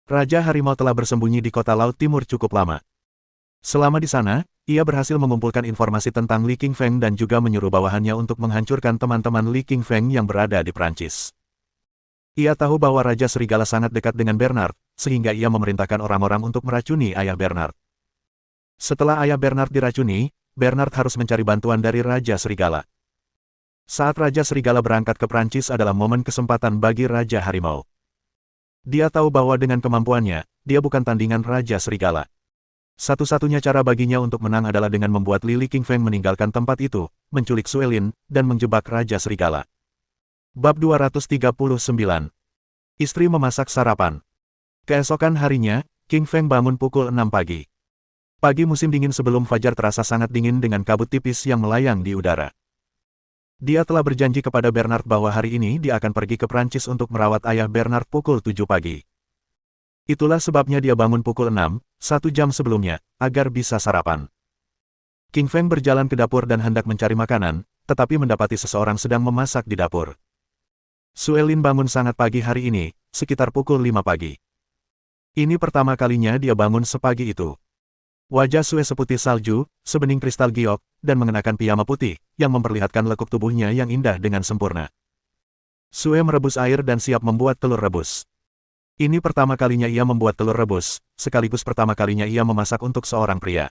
Raja Harimau telah bersembunyi di kota Laut Timur cukup lama. Selama di sana, ia berhasil mengumpulkan informasi tentang Li Qingfeng dan juga menyuruh bawahannya untuk menghancurkan teman-teman Li Qingfeng yang berada di Prancis. Ia tahu bahwa Raja Serigala sangat dekat dengan Bernard, sehingga ia memerintahkan orang-orang untuk meracuni ayah Bernard. Setelah ayah Bernard diracuni, Bernard harus mencari bantuan dari Raja Serigala. Saat Raja Serigala berangkat ke Prancis adalah momen kesempatan bagi Raja Harimau. Dia tahu bahwa dengan kemampuannya, dia bukan tandingan Raja Serigala. Satu-satunya cara baginya untuk menang adalah dengan membuat Li Qingfeng meninggalkan tempat itu, menculik Suelin, dan menjebak Raja Serigala. Bab 239. Istri memasak sarapan. Keesokan harinya, Qingfeng bangun pukul 6 pagi. Pagi musim dingin sebelum fajar terasa sangat dingin dengan kabut tipis yang melayang di udara. Dia telah berjanji kepada Bernard bahwa hari ini dia akan pergi ke Prancis untuk merawat ayah Bernard pukul 7 pagi. Itulah sebabnya dia bangun pukul 6, 1 jam sebelumnya, agar bisa sarapan. Qingfeng berjalan ke dapur dan hendak mencari makanan, tetapi mendapati seseorang sedang memasak di dapur. Sue Lin bangun sangat pagi hari ini, sekitar pukul 5 pagi. Ini pertama kalinya dia bangun sepagi itu. Wajah Sue seputih salju, sebening kristal giok, dan mengenakan piyama putih, yang memperlihatkan lekuk tubuhnya yang indah dengan sempurna. Sue merebus air dan siap membuat telur rebus. Ini pertama kalinya ia membuat telur rebus, sekaligus pertama kalinya ia memasak untuk seorang pria.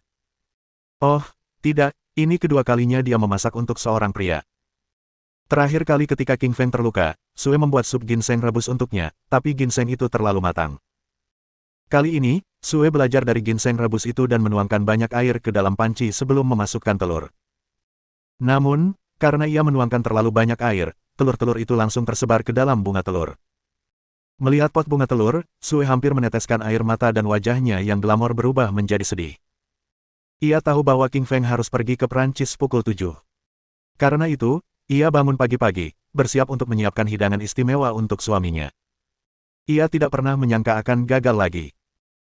Oh, tidak, ini kedua kalinya dia memasak untuk seorang pria. Terakhir kali ketika King Feng terluka, Sue membuat sup ginseng rebus untuknya, tapi ginseng itu terlalu matang. Kali ini, Sue belajar dari ginseng rebus itu dan menuangkan banyak air ke dalam panci sebelum memasukkan telur. Namun, karena ia menuangkan terlalu banyak air, telur-telur itu langsung tersebar ke dalam bunga telur. Melihat pot bunga telur, Sue hampir meneteskan air mata dan wajahnya yang glamor berubah menjadi sedih. Ia tahu bahwa King Feng harus pergi ke Prancis pukul 7. Karena itu, ia bangun pagi-pagi, bersiap untuk menyiapkan hidangan istimewa untuk suaminya. Ia tidak pernah menyangka akan gagal lagi.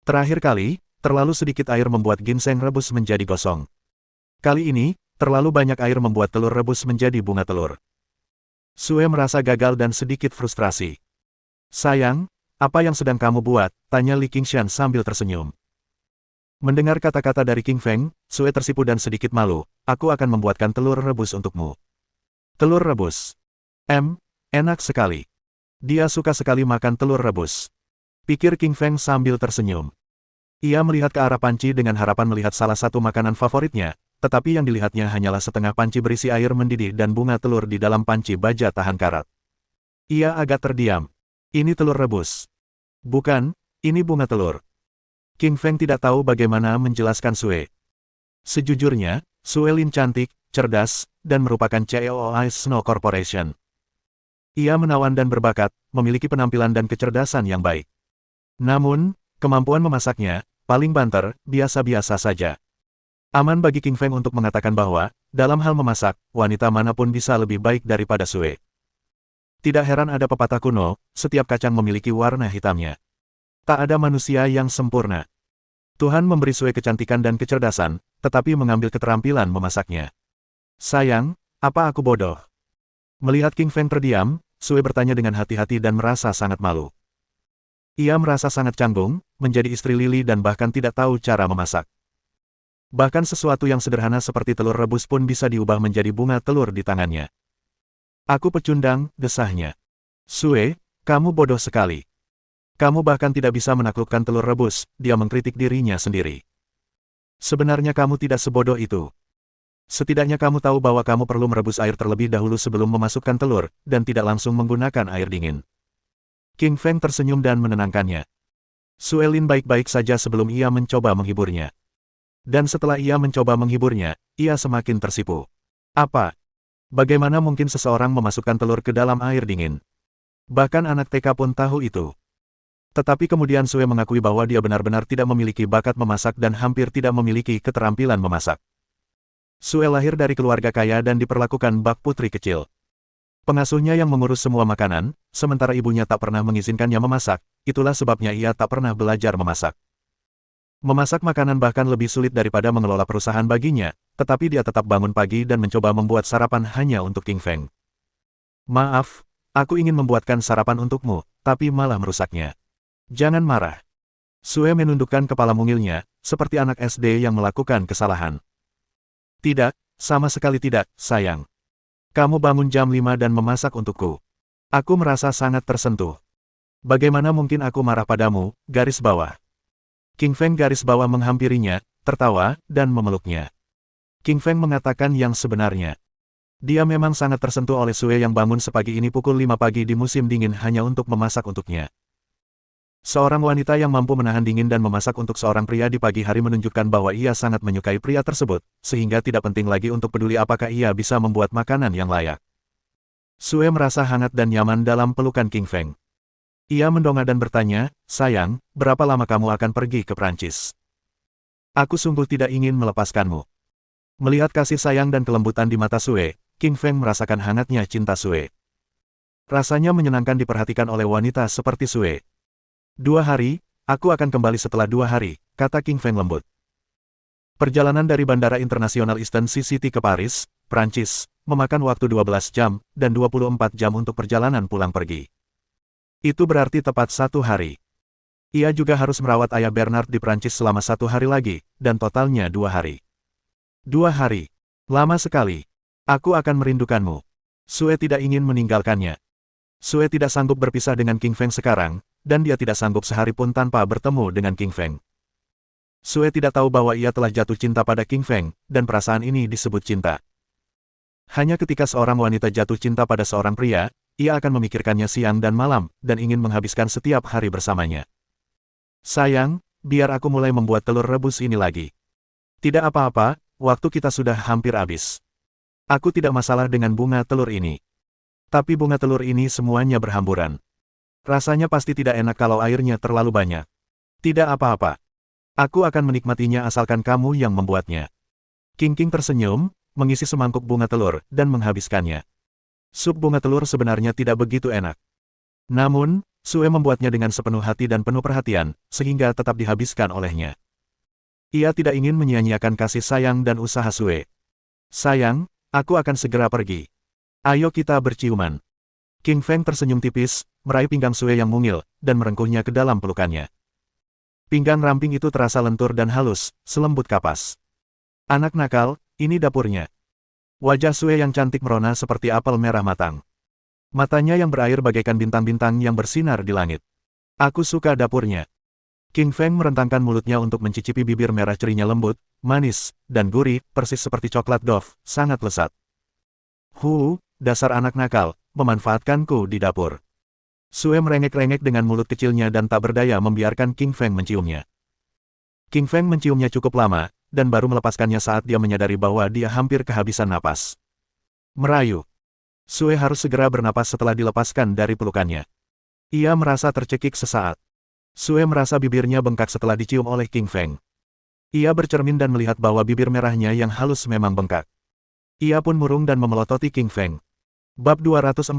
Terakhir kali, terlalu sedikit air membuat ginseng rebus menjadi gosong. Kali ini, terlalu banyak air membuat telur rebus menjadi bunga telur. Sue merasa gagal dan sedikit frustrasi. Sayang, apa yang sedang kamu buat? Tanya Li Qingshan sambil tersenyum. Mendengar kata-kata dari King Feng, Sue tersipu dan sedikit malu. Aku akan membuatkan telur rebus untukmu. Telur rebus. Enak sekali. Dia suka sekali makan telur rebus. Pikir King Feng sambil tersenyum. Ia melihat ke arah panci dengan harapan melihat salah satu makanan favoritnya, tetapi yang dilihatnya hanyalah setengah panci berisi air mendidih dan bunga telur di dalam panci baja tahan karat. Ia agak terdiam. Ini telur rebus. Bukan, ini bunga telur. King Feng tidak tahu bagaimana menjelaskan Sue. Sejujurnya, Sue Lin cantik, cerdas, dan merupakan CEO Snow Corporation. Ia menawan dan berbakat, memiliki penampilan dan kecerdasan yang baik. Namun, kemampuan memasaknya, paling banter, biasa-biasa saja. Aman bagi King Feng untuk mengatakan bahwa, dalam hal memasak, wanita manapun bisa lebih baik daripada Sue. Tidak heran ada pepatah kuno, setiap kacang memiliki warna hitamnya. Tak ada manusia yang sempurna. Tuhan memberi Sue kecantikan dan kecerdasan, tetapi mengambil keterampilan memasaknya. Sayang, apa aku bodoh? Melihat King Feng terdiam, Sue bertanya dengan hati-hati dan merasa sangat malu. Ia merasa sangat canggung, menjadi istri Lili dan bahkan tidak tahu cara memasak. Bahkan sesuatu yang sederhana seperti telur rebus pun bisa diubah menjadi bunga telur di tangannya. Aku pecundang, desahnya. Sue, kamu bodoh sekali. Kamu bahkan tidak bisa menaklukkan telur rebus, dia mengkritik dirinya sendiri. Sebenarnya kamu tidak sebodoh itu. Setidaknya kamu tahu bahwa kamu perlu merebus air terlebih dahulu sebelum memasukkan telur, dan tidak langsung menggunakan air dingin. King Feng tersenyum dan menenangkannya. Sue Lin baik-baik saja sebelum ia mencoba menghiburnya. Dan setelah ia mencoba menghiburnya, ia semakin tersipu. Apa? Bagaimana mungkin seseorang memasukkan telur ke dalam air dingin? Bahkan anak TK pun tahu itu. Tetapi kemudian Sue mengakui bahwa dia benar-benar tidak memiliki bakat memasak dan hampir tidak memiliki keterampilan memasak. Sue lahir dari keluarga kaya dan diperlakukan bak putri kecil. Pengasuhnya yang mengurus semua makanan, sementara ibunya tak pernah mengizinkannya memasak, itulah sebabnya ia tak pernah belajar memasak. Memasak makanan bahkan lebih sulit daripada mengelola perusahaan baginya, tetapi dia tetap bangun pagi dan mencoba membuat sarapan hanya untuk King Feng. Maaf, aku ingin membuatkan sarapan untukmu, tapi malah merusaknya. Jangan marah. Sue menundukkan kepala mungilnya, seperti anak SD yang melakukan kesalahan. Tidak, sama sekali tidak, sayang. Kamu bangun jam 5 dan memasak untukku. Aku merasa sangat tersentuh. Bagaimana mungkin aku marah padamu, garis bawah. King Feng garis bawah menghampirinya, tertawa, dan memeluknya. King Feng mengatakan yang sebenarnya. Dia memang sangat tersentuh oleh Sue yang bangun sepagi ini pukul 5 pagi di musim dingin hanya untuk memasak untuknya. Seorang wanita yang mampu menahan dingin dan memasak untuk seorang pria di pagi hari menunjukkan bahwa ia sangat menyukai pria tersebut, sehingga tidak penting lagi untuk peduli apakah ia bisa membuat makanan yang layak. Sue merasa hangat dan nyaman dalam pelukan King Feng. Ia mendongak dan bertanya, sayang, berapa lama kamu akan pergi ke Prancis? Aku sungguh tidak ingin melepaskanmu. Melihat kasih sayang dan kelembutan di mata Sue, King Feng merasakan hangatnya cinta Sue. Rasanya menyenangkan diperhatikan oleh wanita seperti Sue. 2 hari, aku akan kembali setelah 2 hari, kata King Feng lembut. Perjalanan dari Bandara Internasional Eastern City ke Paris, Prancis, memakan waktu 12 jam, dan 24 jam untuk perjalanan pulang pergi. Itu berarti tepat 1 hari. Ia juga harus merawat ayah Bernard di Prancis selama 1 hari lagi, dan totalnya 2 hari. 2 hari. Lama sekali. Aku akan merindukanmu. Sue tidak ingin meninggalkannya. Sue tidak sanggup berpisah dengan King Feng sekarang, dan dia tidak sanggup sehari pun tanpa bertemu dengan King Feng. Sue tidak tahu bahwa ia telah jatuh cinta pada King Feng, dan perasaan ini disebut cinta. Hanya ketika seorang wanita jatuh cinta pada seorang pria, ia akan memikirkannya siang dan malam, dan ingin menghabiskan setiap hari bersamanya. Sayang, biar aku mulai membuat telur rebus ini lagi. Tidak apa-apa, waktu kita sudah hampir habis. Aku tidak masalah dengan bunga telur ini. Tapi bunga telur ini semuanya berhamburan. Rasanya pasti tidak enak kalau airnya terlalu banyak. Tidak apa-apa. Aku akan menikmatinya asalkan kamu yang membuatnya. King tersenyum, mengisi semangkuk bunga telur, dan menghabiskannya. Sup bunga telur sebenarnya tidak begitu enak. Namun, Sue membuatnya dengan sepenuh hati dan penuh perhatian, sehingga tetap dihabiskan olehnya. Ia tidak ingin menyia-nyiakan kasih sayang dan usaha Sue. Sayang, aku akan segera pergi. Ayo kita berciuman. King Feng tersenyum tipis, meraih pinggang Sue yang mungil, dan merengkuhnya ke dalam pelukannya. Pinggang ramping itu terasa lentur dan halus, selembut kapas. Anak nakal, ini dapurnya. Wajah Sue yang cantik merona seperti apel merah matang. Matanya yang berair bagaikan bintang-bintang yang bersinar di langit. Aku suka dapurnya. King Feng merentangkan mulutnya untuk mencicipi bibir merah cerinya lembut, manis, dan gurih, persis seperti coklat Dove, sangat lezat. Dasar anak nakal, memanfaatkanku di dapur. Sue merengek-rengek dengan mulut kecilnya dan tak berdaya membiarkan King Feng menciumnya. King Feng menciumnya cukup lama, dan baru melepaskannya saat dia menyadari bahwa dia hampir kehabisan napas. Merayu. Sue harus segera bernapas setelah dilepaskan dari pelukannya. Ia merasa tercekik sesaat. Sue merasa bibirnya bengkak setelah dicium oleh King Feng. Ia bercermin dan melihat bahwa bibir merahnya yang halus memang bengkak. Ia pun murung dan memelototi King Feng. Bab 240.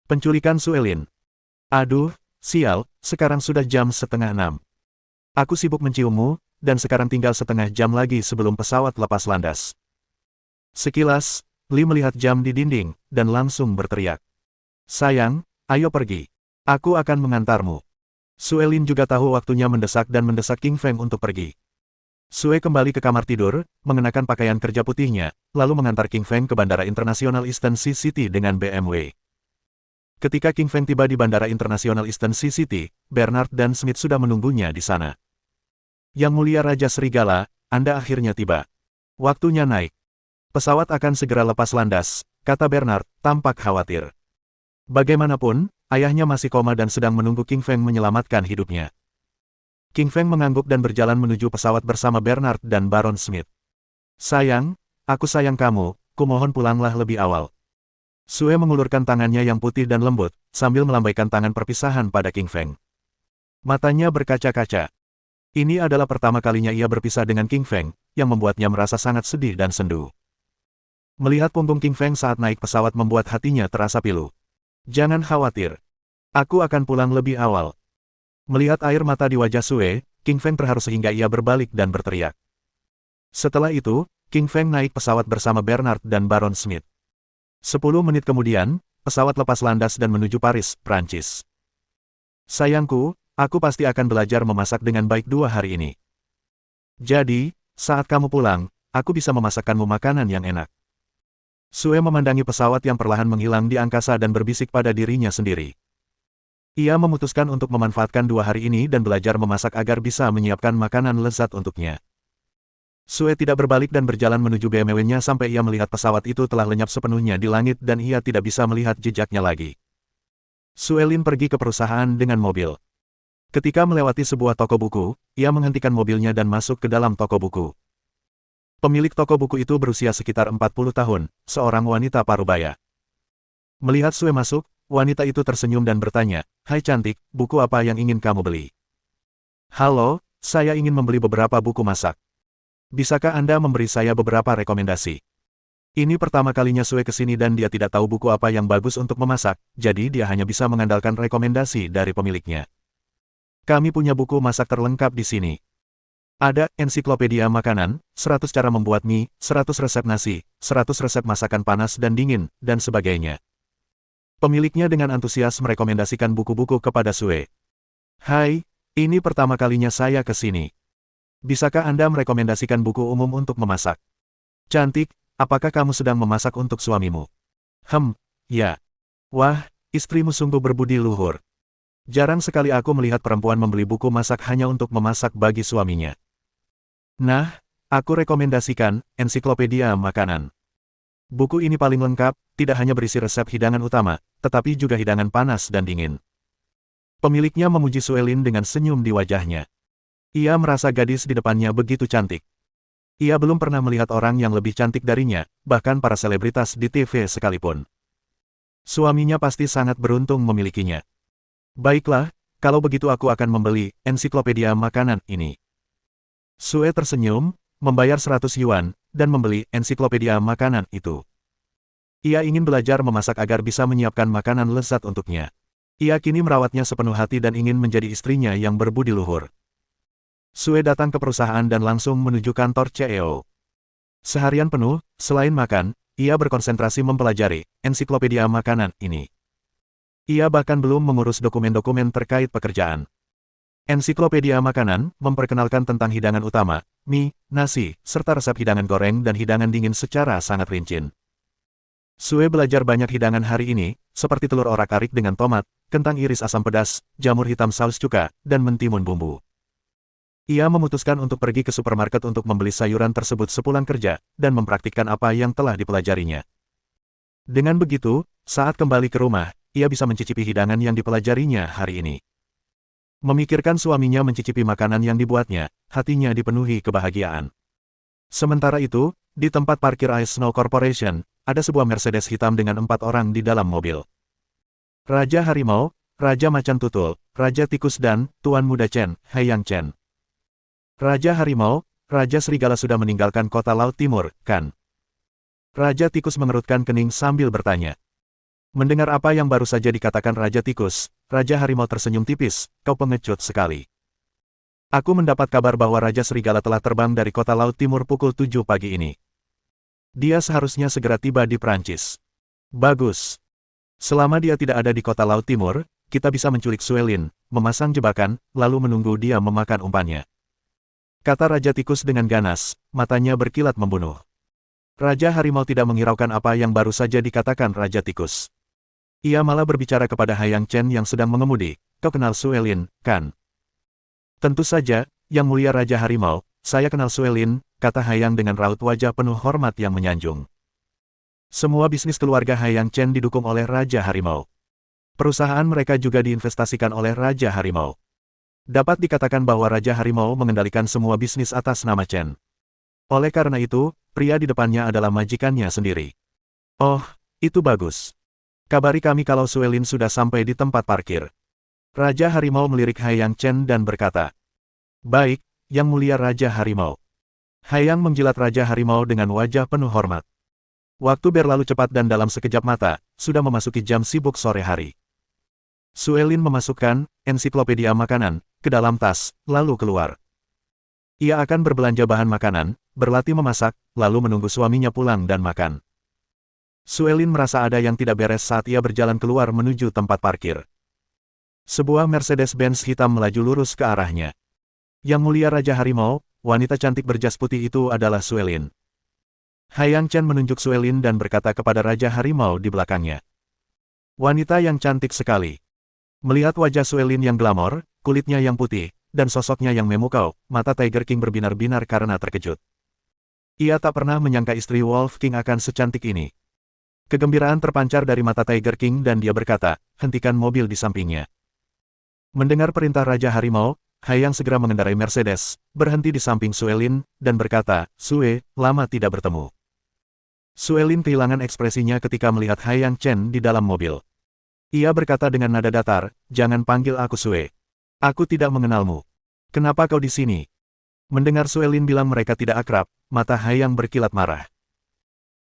Penculikan Sue Lin. Aduh, sial, sekarang sudah jam 5:30. Aku sibuk menciummu, dan sekarang tinggal setengah jam lagi sebelum pesawat lepas landas. Sekilas, Li melihat jam di dinding, dan langsung berteriak. Sayang, ayo pergi. Aku akan mengantarmu. Sue Lin juga tahu waktunya mendesak dan mendesak King Feng untuk pergi. Sue kembali ke kamar tidur, mengenakan pakaian kerja putihnya, lalu mengantar King Feng ke Bandara Internasional Eastern Sea City dengan BMW. Ketika King Feng tiba di Bandara Internasional Eastern Sea City, Bernard dan Smith sudah menunggunya di sana. Yang mulia Raja Serigala, Anda akhirnya tiba. Waktunya naik. Pesawat akan segera lepas landas, kata Bernard, tampak khawatir. Bagaimanapun, ayahnya masih koma dan sedang menunggu King Feng menyelamatkan hidupnya. King Feng mengangguk dan berjalan menuju pesawat bersama Bernard dan Baron Smith. Sayang, aku sayang kamu, kumohon pulanglah lebih awal. Sue mengulurkan tangannya yang putih dan lembut, sambil melambaikan tangan perpisahan pada King Feng. Matanya berkaca-kaca. Ini adalah pertama kalinya ia berpisah dengan King Feng, yang membuatnya merasa sangat sedih dan sendu. Melihat punggung King Feng saat naik pesawat membuat hatinya terasa pilu. Jangan khawatir. Aku akan pulang lebih awal. Melihat air mata di wajah Sue, King Feng terharu sehingga ia berbalik dan berteriak. Setelah itu, King Feng naik pesawat bersama Bernard dan Baron Smith. 10 menit kemudian, pesawat lepas landas dan menuju Paris, Prancis. Sayangku, aku pasti akan belajar memasak dengan baik 2 hari ini. Jadi, saat kamu pulang, aku bisa memasakkanmu makanan yang enak. Sue memandangi pesawat yang perlahan menghilang di angkasa dan berbisik pada dirinya sendiri. Ia memutuskan untuk memanfaatkan 2 hari ini dan belajar memasak agar bisa menyiapkan makanan lezat untuknya. Sue tidak berbalik dan berjalan menuju BMW-nya sampai ia melihat pesawat itu telah lenyap sepenuhnya di langit dan ia tidak bisa melihat jejaknya lagi. Sue Lin pergi ke perusahaan dengan mobil. Ketika melewati sebuah toko buku, ia menghentikan mobilnya dan masuk ke dalam toko buku. Pemilik toko buku itu berusia sekitar 40 tahun, seorang wanita parubaya. Melihat Sue masuk, wanita itu tersenyum dan bertanya, "Hai cantik, buku apa yang ingin kamu beli?" "Halo, saya ingin membeli beberapa buku masak. Bisakah Anda memberi saya beberapa rekomendasi?" Ini pertama kalinya Sue ke sini dan dia tidak tahu buku apa yang bagus untuk memasak, jadi dia hanya bisa mengandalkan rekomendasi dari pemiliknya. "Kami punya buku masak terlengkap di sini. Ada ensiklopedia makanan, 100 cara membuat mie, 100 resep nasi, 100 resep masakan panas dan dingin, dan sebagainya. Pemiliknya dengan antusias merekomendasikan buku-buku kepada Sue. Hai, ini pertama kalinya saya ke sini. Bisakah Anda merekomendasikan buku umum untuk memasak? Cantik, apakah kamu sedang memasak untuk suamimu? Ya. Wah, istrimu sungguh berbudi luhur. Jarang sekali aku melihat perempuan membeli buku masak hanya untuk memasak bagi suaminya. Nah, aku rekomendasikan ensiklopedia makanan. Buku ini paling lengkap, tidak hanya berisi resep hidangan utama, tetapi juga hidangan panas dan dingin. Pemiliknya memuji Suelin dengan senyum di wajahnya. Ia merasa gadis di depannya begitu cantik. Ia belum pernah melihat orang yang lebih cantik darinya, bahkan para selebritas di TV sekalipun. Suaminya pasti sangat beruntung memilikinya. Baiklah, kalau begitu aku akan membeli ensiklopedia makanan ini. Sue tersenyum, membayar 100 yuan, dan membeli ensiklopedia makanan itu. Ia ingin belajar memasak agar bisa menyiapkan makanan lezat untuknya. Ia kini merawatnya sepenuh hati dan ingin menjadi istrinya yang berbudi luhur. Sue datang ke perusahaan dan langsung menuju kantor CEO. Seharian penuh, selain makan, ia berkonsentrasi mempelajari ensiklopedia makanan ini. Ia bahkan belum mengurus dokumen-dokumen terkait pekerjaan. Ensiklopedia makanan memperkenalkan tentang hidangan utama, mie, nasi, serta resep hidangan goreng dan hidangan dingin secara sangat rinci. Sue belajar banyak hidangan hari ini, seperti telur orak-arik dengan tomat, kentang iris asam pedas, jamur hitam saus cuka, dan mentimun bumbu. Ia memutuskan untuk pergi ke supermarket untuk membeli sayuran tersebut sepulang kerja, dan mempraktikkan apa yang telah dipelajarinya. Dengan begitu, saat kembali ke rumah, ia bisa mencicipi hidangan yang dipelajarinya hari ini. Memikirkan suaminya mencicipi makanan yang dibuatnya, hatinya dipenuhi kebahagiaan. Sementara itu, di tempat parkir Ice Snow Corporation, ada sebuah Mercedes hitam dengan 4 orang di dalam mobil. Raja Harimau, Raja Macan Tutul, Raja Tikus dan Tuan Muda Chen, Haiyang Chen. Raja Harimau, Raja Serigala sudah meninggalkan kota Laut Timur, kan? Raja Tikus mengerutkan kening sambil bertanya. Mendengar apa yang baru saja dikatakan Raja Tikus, Raja Harimau tersenyum tipis, kau pengecut sekali. Aku mendapat kabar bahwa Raja Serigala telah terbang dari kota Laut Timur pukul 7 pagi ini. Dia seharusnya segera tiba di Prancis. Bagus. Selama dia tidak ada di kota Laut Timur, kita bisa menculik Suelin, memasang jebakan, lalu menunggu dia memakan umpannya. Kata Raja Tikus dengan ganas, matanya berkilat membunuh. Raja Harimau tidak menghiraukan apa yang baru saja dikatakan Raja Tikus. Ia malah berbicara kepada Haiyang Chen yang sedang mengemudi, kau kenal Suelin, kan? Tentu saja, Yang Mulia Raja Harimau, saya kenal Suelin, kata Haiyang dengan raut wajah penuh hormat yang menyanjung. Semua bisnis keluarga Haiyang Chen didukung oleh Raja Harimau. Perusahaan mereka juga diinvestasikan oleh Raja Harimau. Dapat dikatakan bahwa Raja Harimau mengendalikan semua bisnis atas nama Chen. Oleh karena itu, pria di depannya adalah majikannya sendiri. Oh, itu bagus. Kabari kami kalau Suelin sudah sampai di tempat parkir. Raja Harimau melirik Haiyang Chen dan berkata, baik, Yang Mulia Raja Harimau. Haiyang menjilat Raja Harimau dengan wajah penuh hormat. Waktu berlalu cepat dan dalam sekejap mata, sudah memasuki jam sibuk sore hari. Suelin memasukkan ensiklopedia makanan ke dalam tas, lalu keluar. Ia akan berbelanja bahan makanan, berlatih memasak, lalu menunggu suaminya pulang dan makan. Suelin merasa ada yang tidak beres saat ia berjalan keluar menuju tempat parkir. Sebuah Mercedes-Benz hitam melaju lurus ke arahnya. Yang Mulia Raja Harimau, wanita cantik berjas putih itu adalah Suelin. Haiyang Chen menunjuk Suelin dan berkata kepada Raja Harimau di belakangnya. Wanita yang cantik sekali. Melihat wajah Suelin yang glamor, kulitnya yang putih, dan sosoknya yang memukau, mata Tiger King berbinar-binar karena terkejut. Ia tak pernah menyangka istri Wolf King akan secantik ini. Kegembiraan terpancar dari mata Tiger King dan dia berkata, hentikan mobil di sampingnya. Mendengar perintah Raja Harimau, Haiyang segera mengendarai Mercedes, berhenti di samping Suelin, dan berkata, Sue, lama tidak bertemu. Suelin kehilangan ekspresinya ketika melihat Haiyang Chen di dalam mobil. Ia berkata dengan nada datar, jangan panggil aku Sue. Aku tidak mengenalmu. Kenapa kau di sini? Mendengar Suelin bilang mereka tidak akrab, mata Haiyang berkilat marah.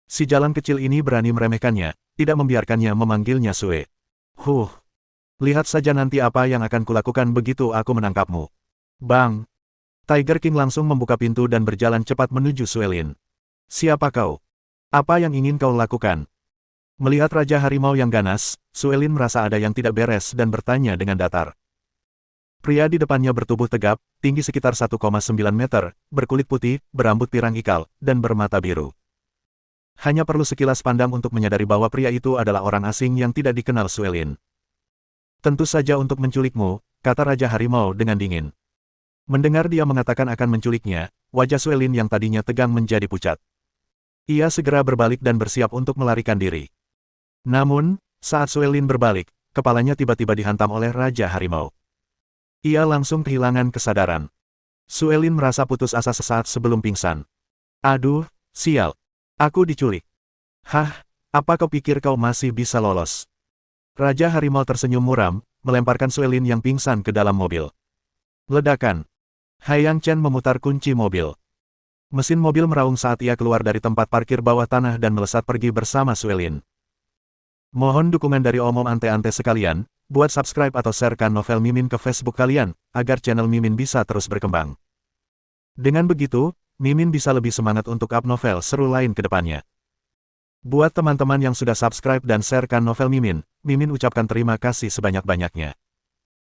Si jalan kecil ini berani meremehkannya, tidak membiarkannya memanggilnya Sue. Lihat saja nanti apa yang akan kulakukan begitu aku menangkapmu. Bang! Tiger King langsung membuka pintu dan berjalan cepat menuju Suelin. Siapa kau? Apa yang ingin kau lakukan? Melihat Raja Harimau yang ganas, Suelin merasa ada yang tidak beres dan bertanya dengan datar. Pria di depannya bertubuh tegap, tinggi sekitar 1,9 meter, berkulit putih, berambut pirang ikal, dan bermata biru. Hanya perlu sekilas pandang untuk menyadari bahwa pria itu adalah orang asing yang tidak dikenal Suelin. Tentu saja untuk menculikmu, kata Raja Harimau dengan dingin. Mendengar dia mengatakan akan menculiknya, wajah Suelin yang tadinya tegang menjadi pucat. Ia segera berbalik dan bersiap untuk melarikan diri. Namun, saat Suelin berbalik, kepalanya tiba-tiba dihantam oleh Raja Harimau. Ia langsung kehilangan kesadaran. Suelin merasa putus asa sesaat sebelum pingsan. Aduh, sial. Aku diculik. Hah, apa kau pikir kau masih bisa lolos? Raja Harimau tersenyum muram, melemparkan Suelin yang pingsan ke dalam mobil. Ledakan. Hayang Chen memutar kunci mobil. Mesin mobil meraung saat ia keluar dari tempat parkir bawah tanah dan melesat pergi bersama Suelin. Mohon dukungan dari omom ante-ante sekalian, buat subscribe atau sharekan novel Mimin ke Facebook kalian, agar channel Mimin bisa terus berkembang. Dengan begitu, Mimin bisa lebih semangat untuk up novel seru lain ke depannya. Buat teman-teman yang sudah subscribe dan sharekan novel Mimin, Mimin ucapkan terima kasih sebanyak-banyaknya.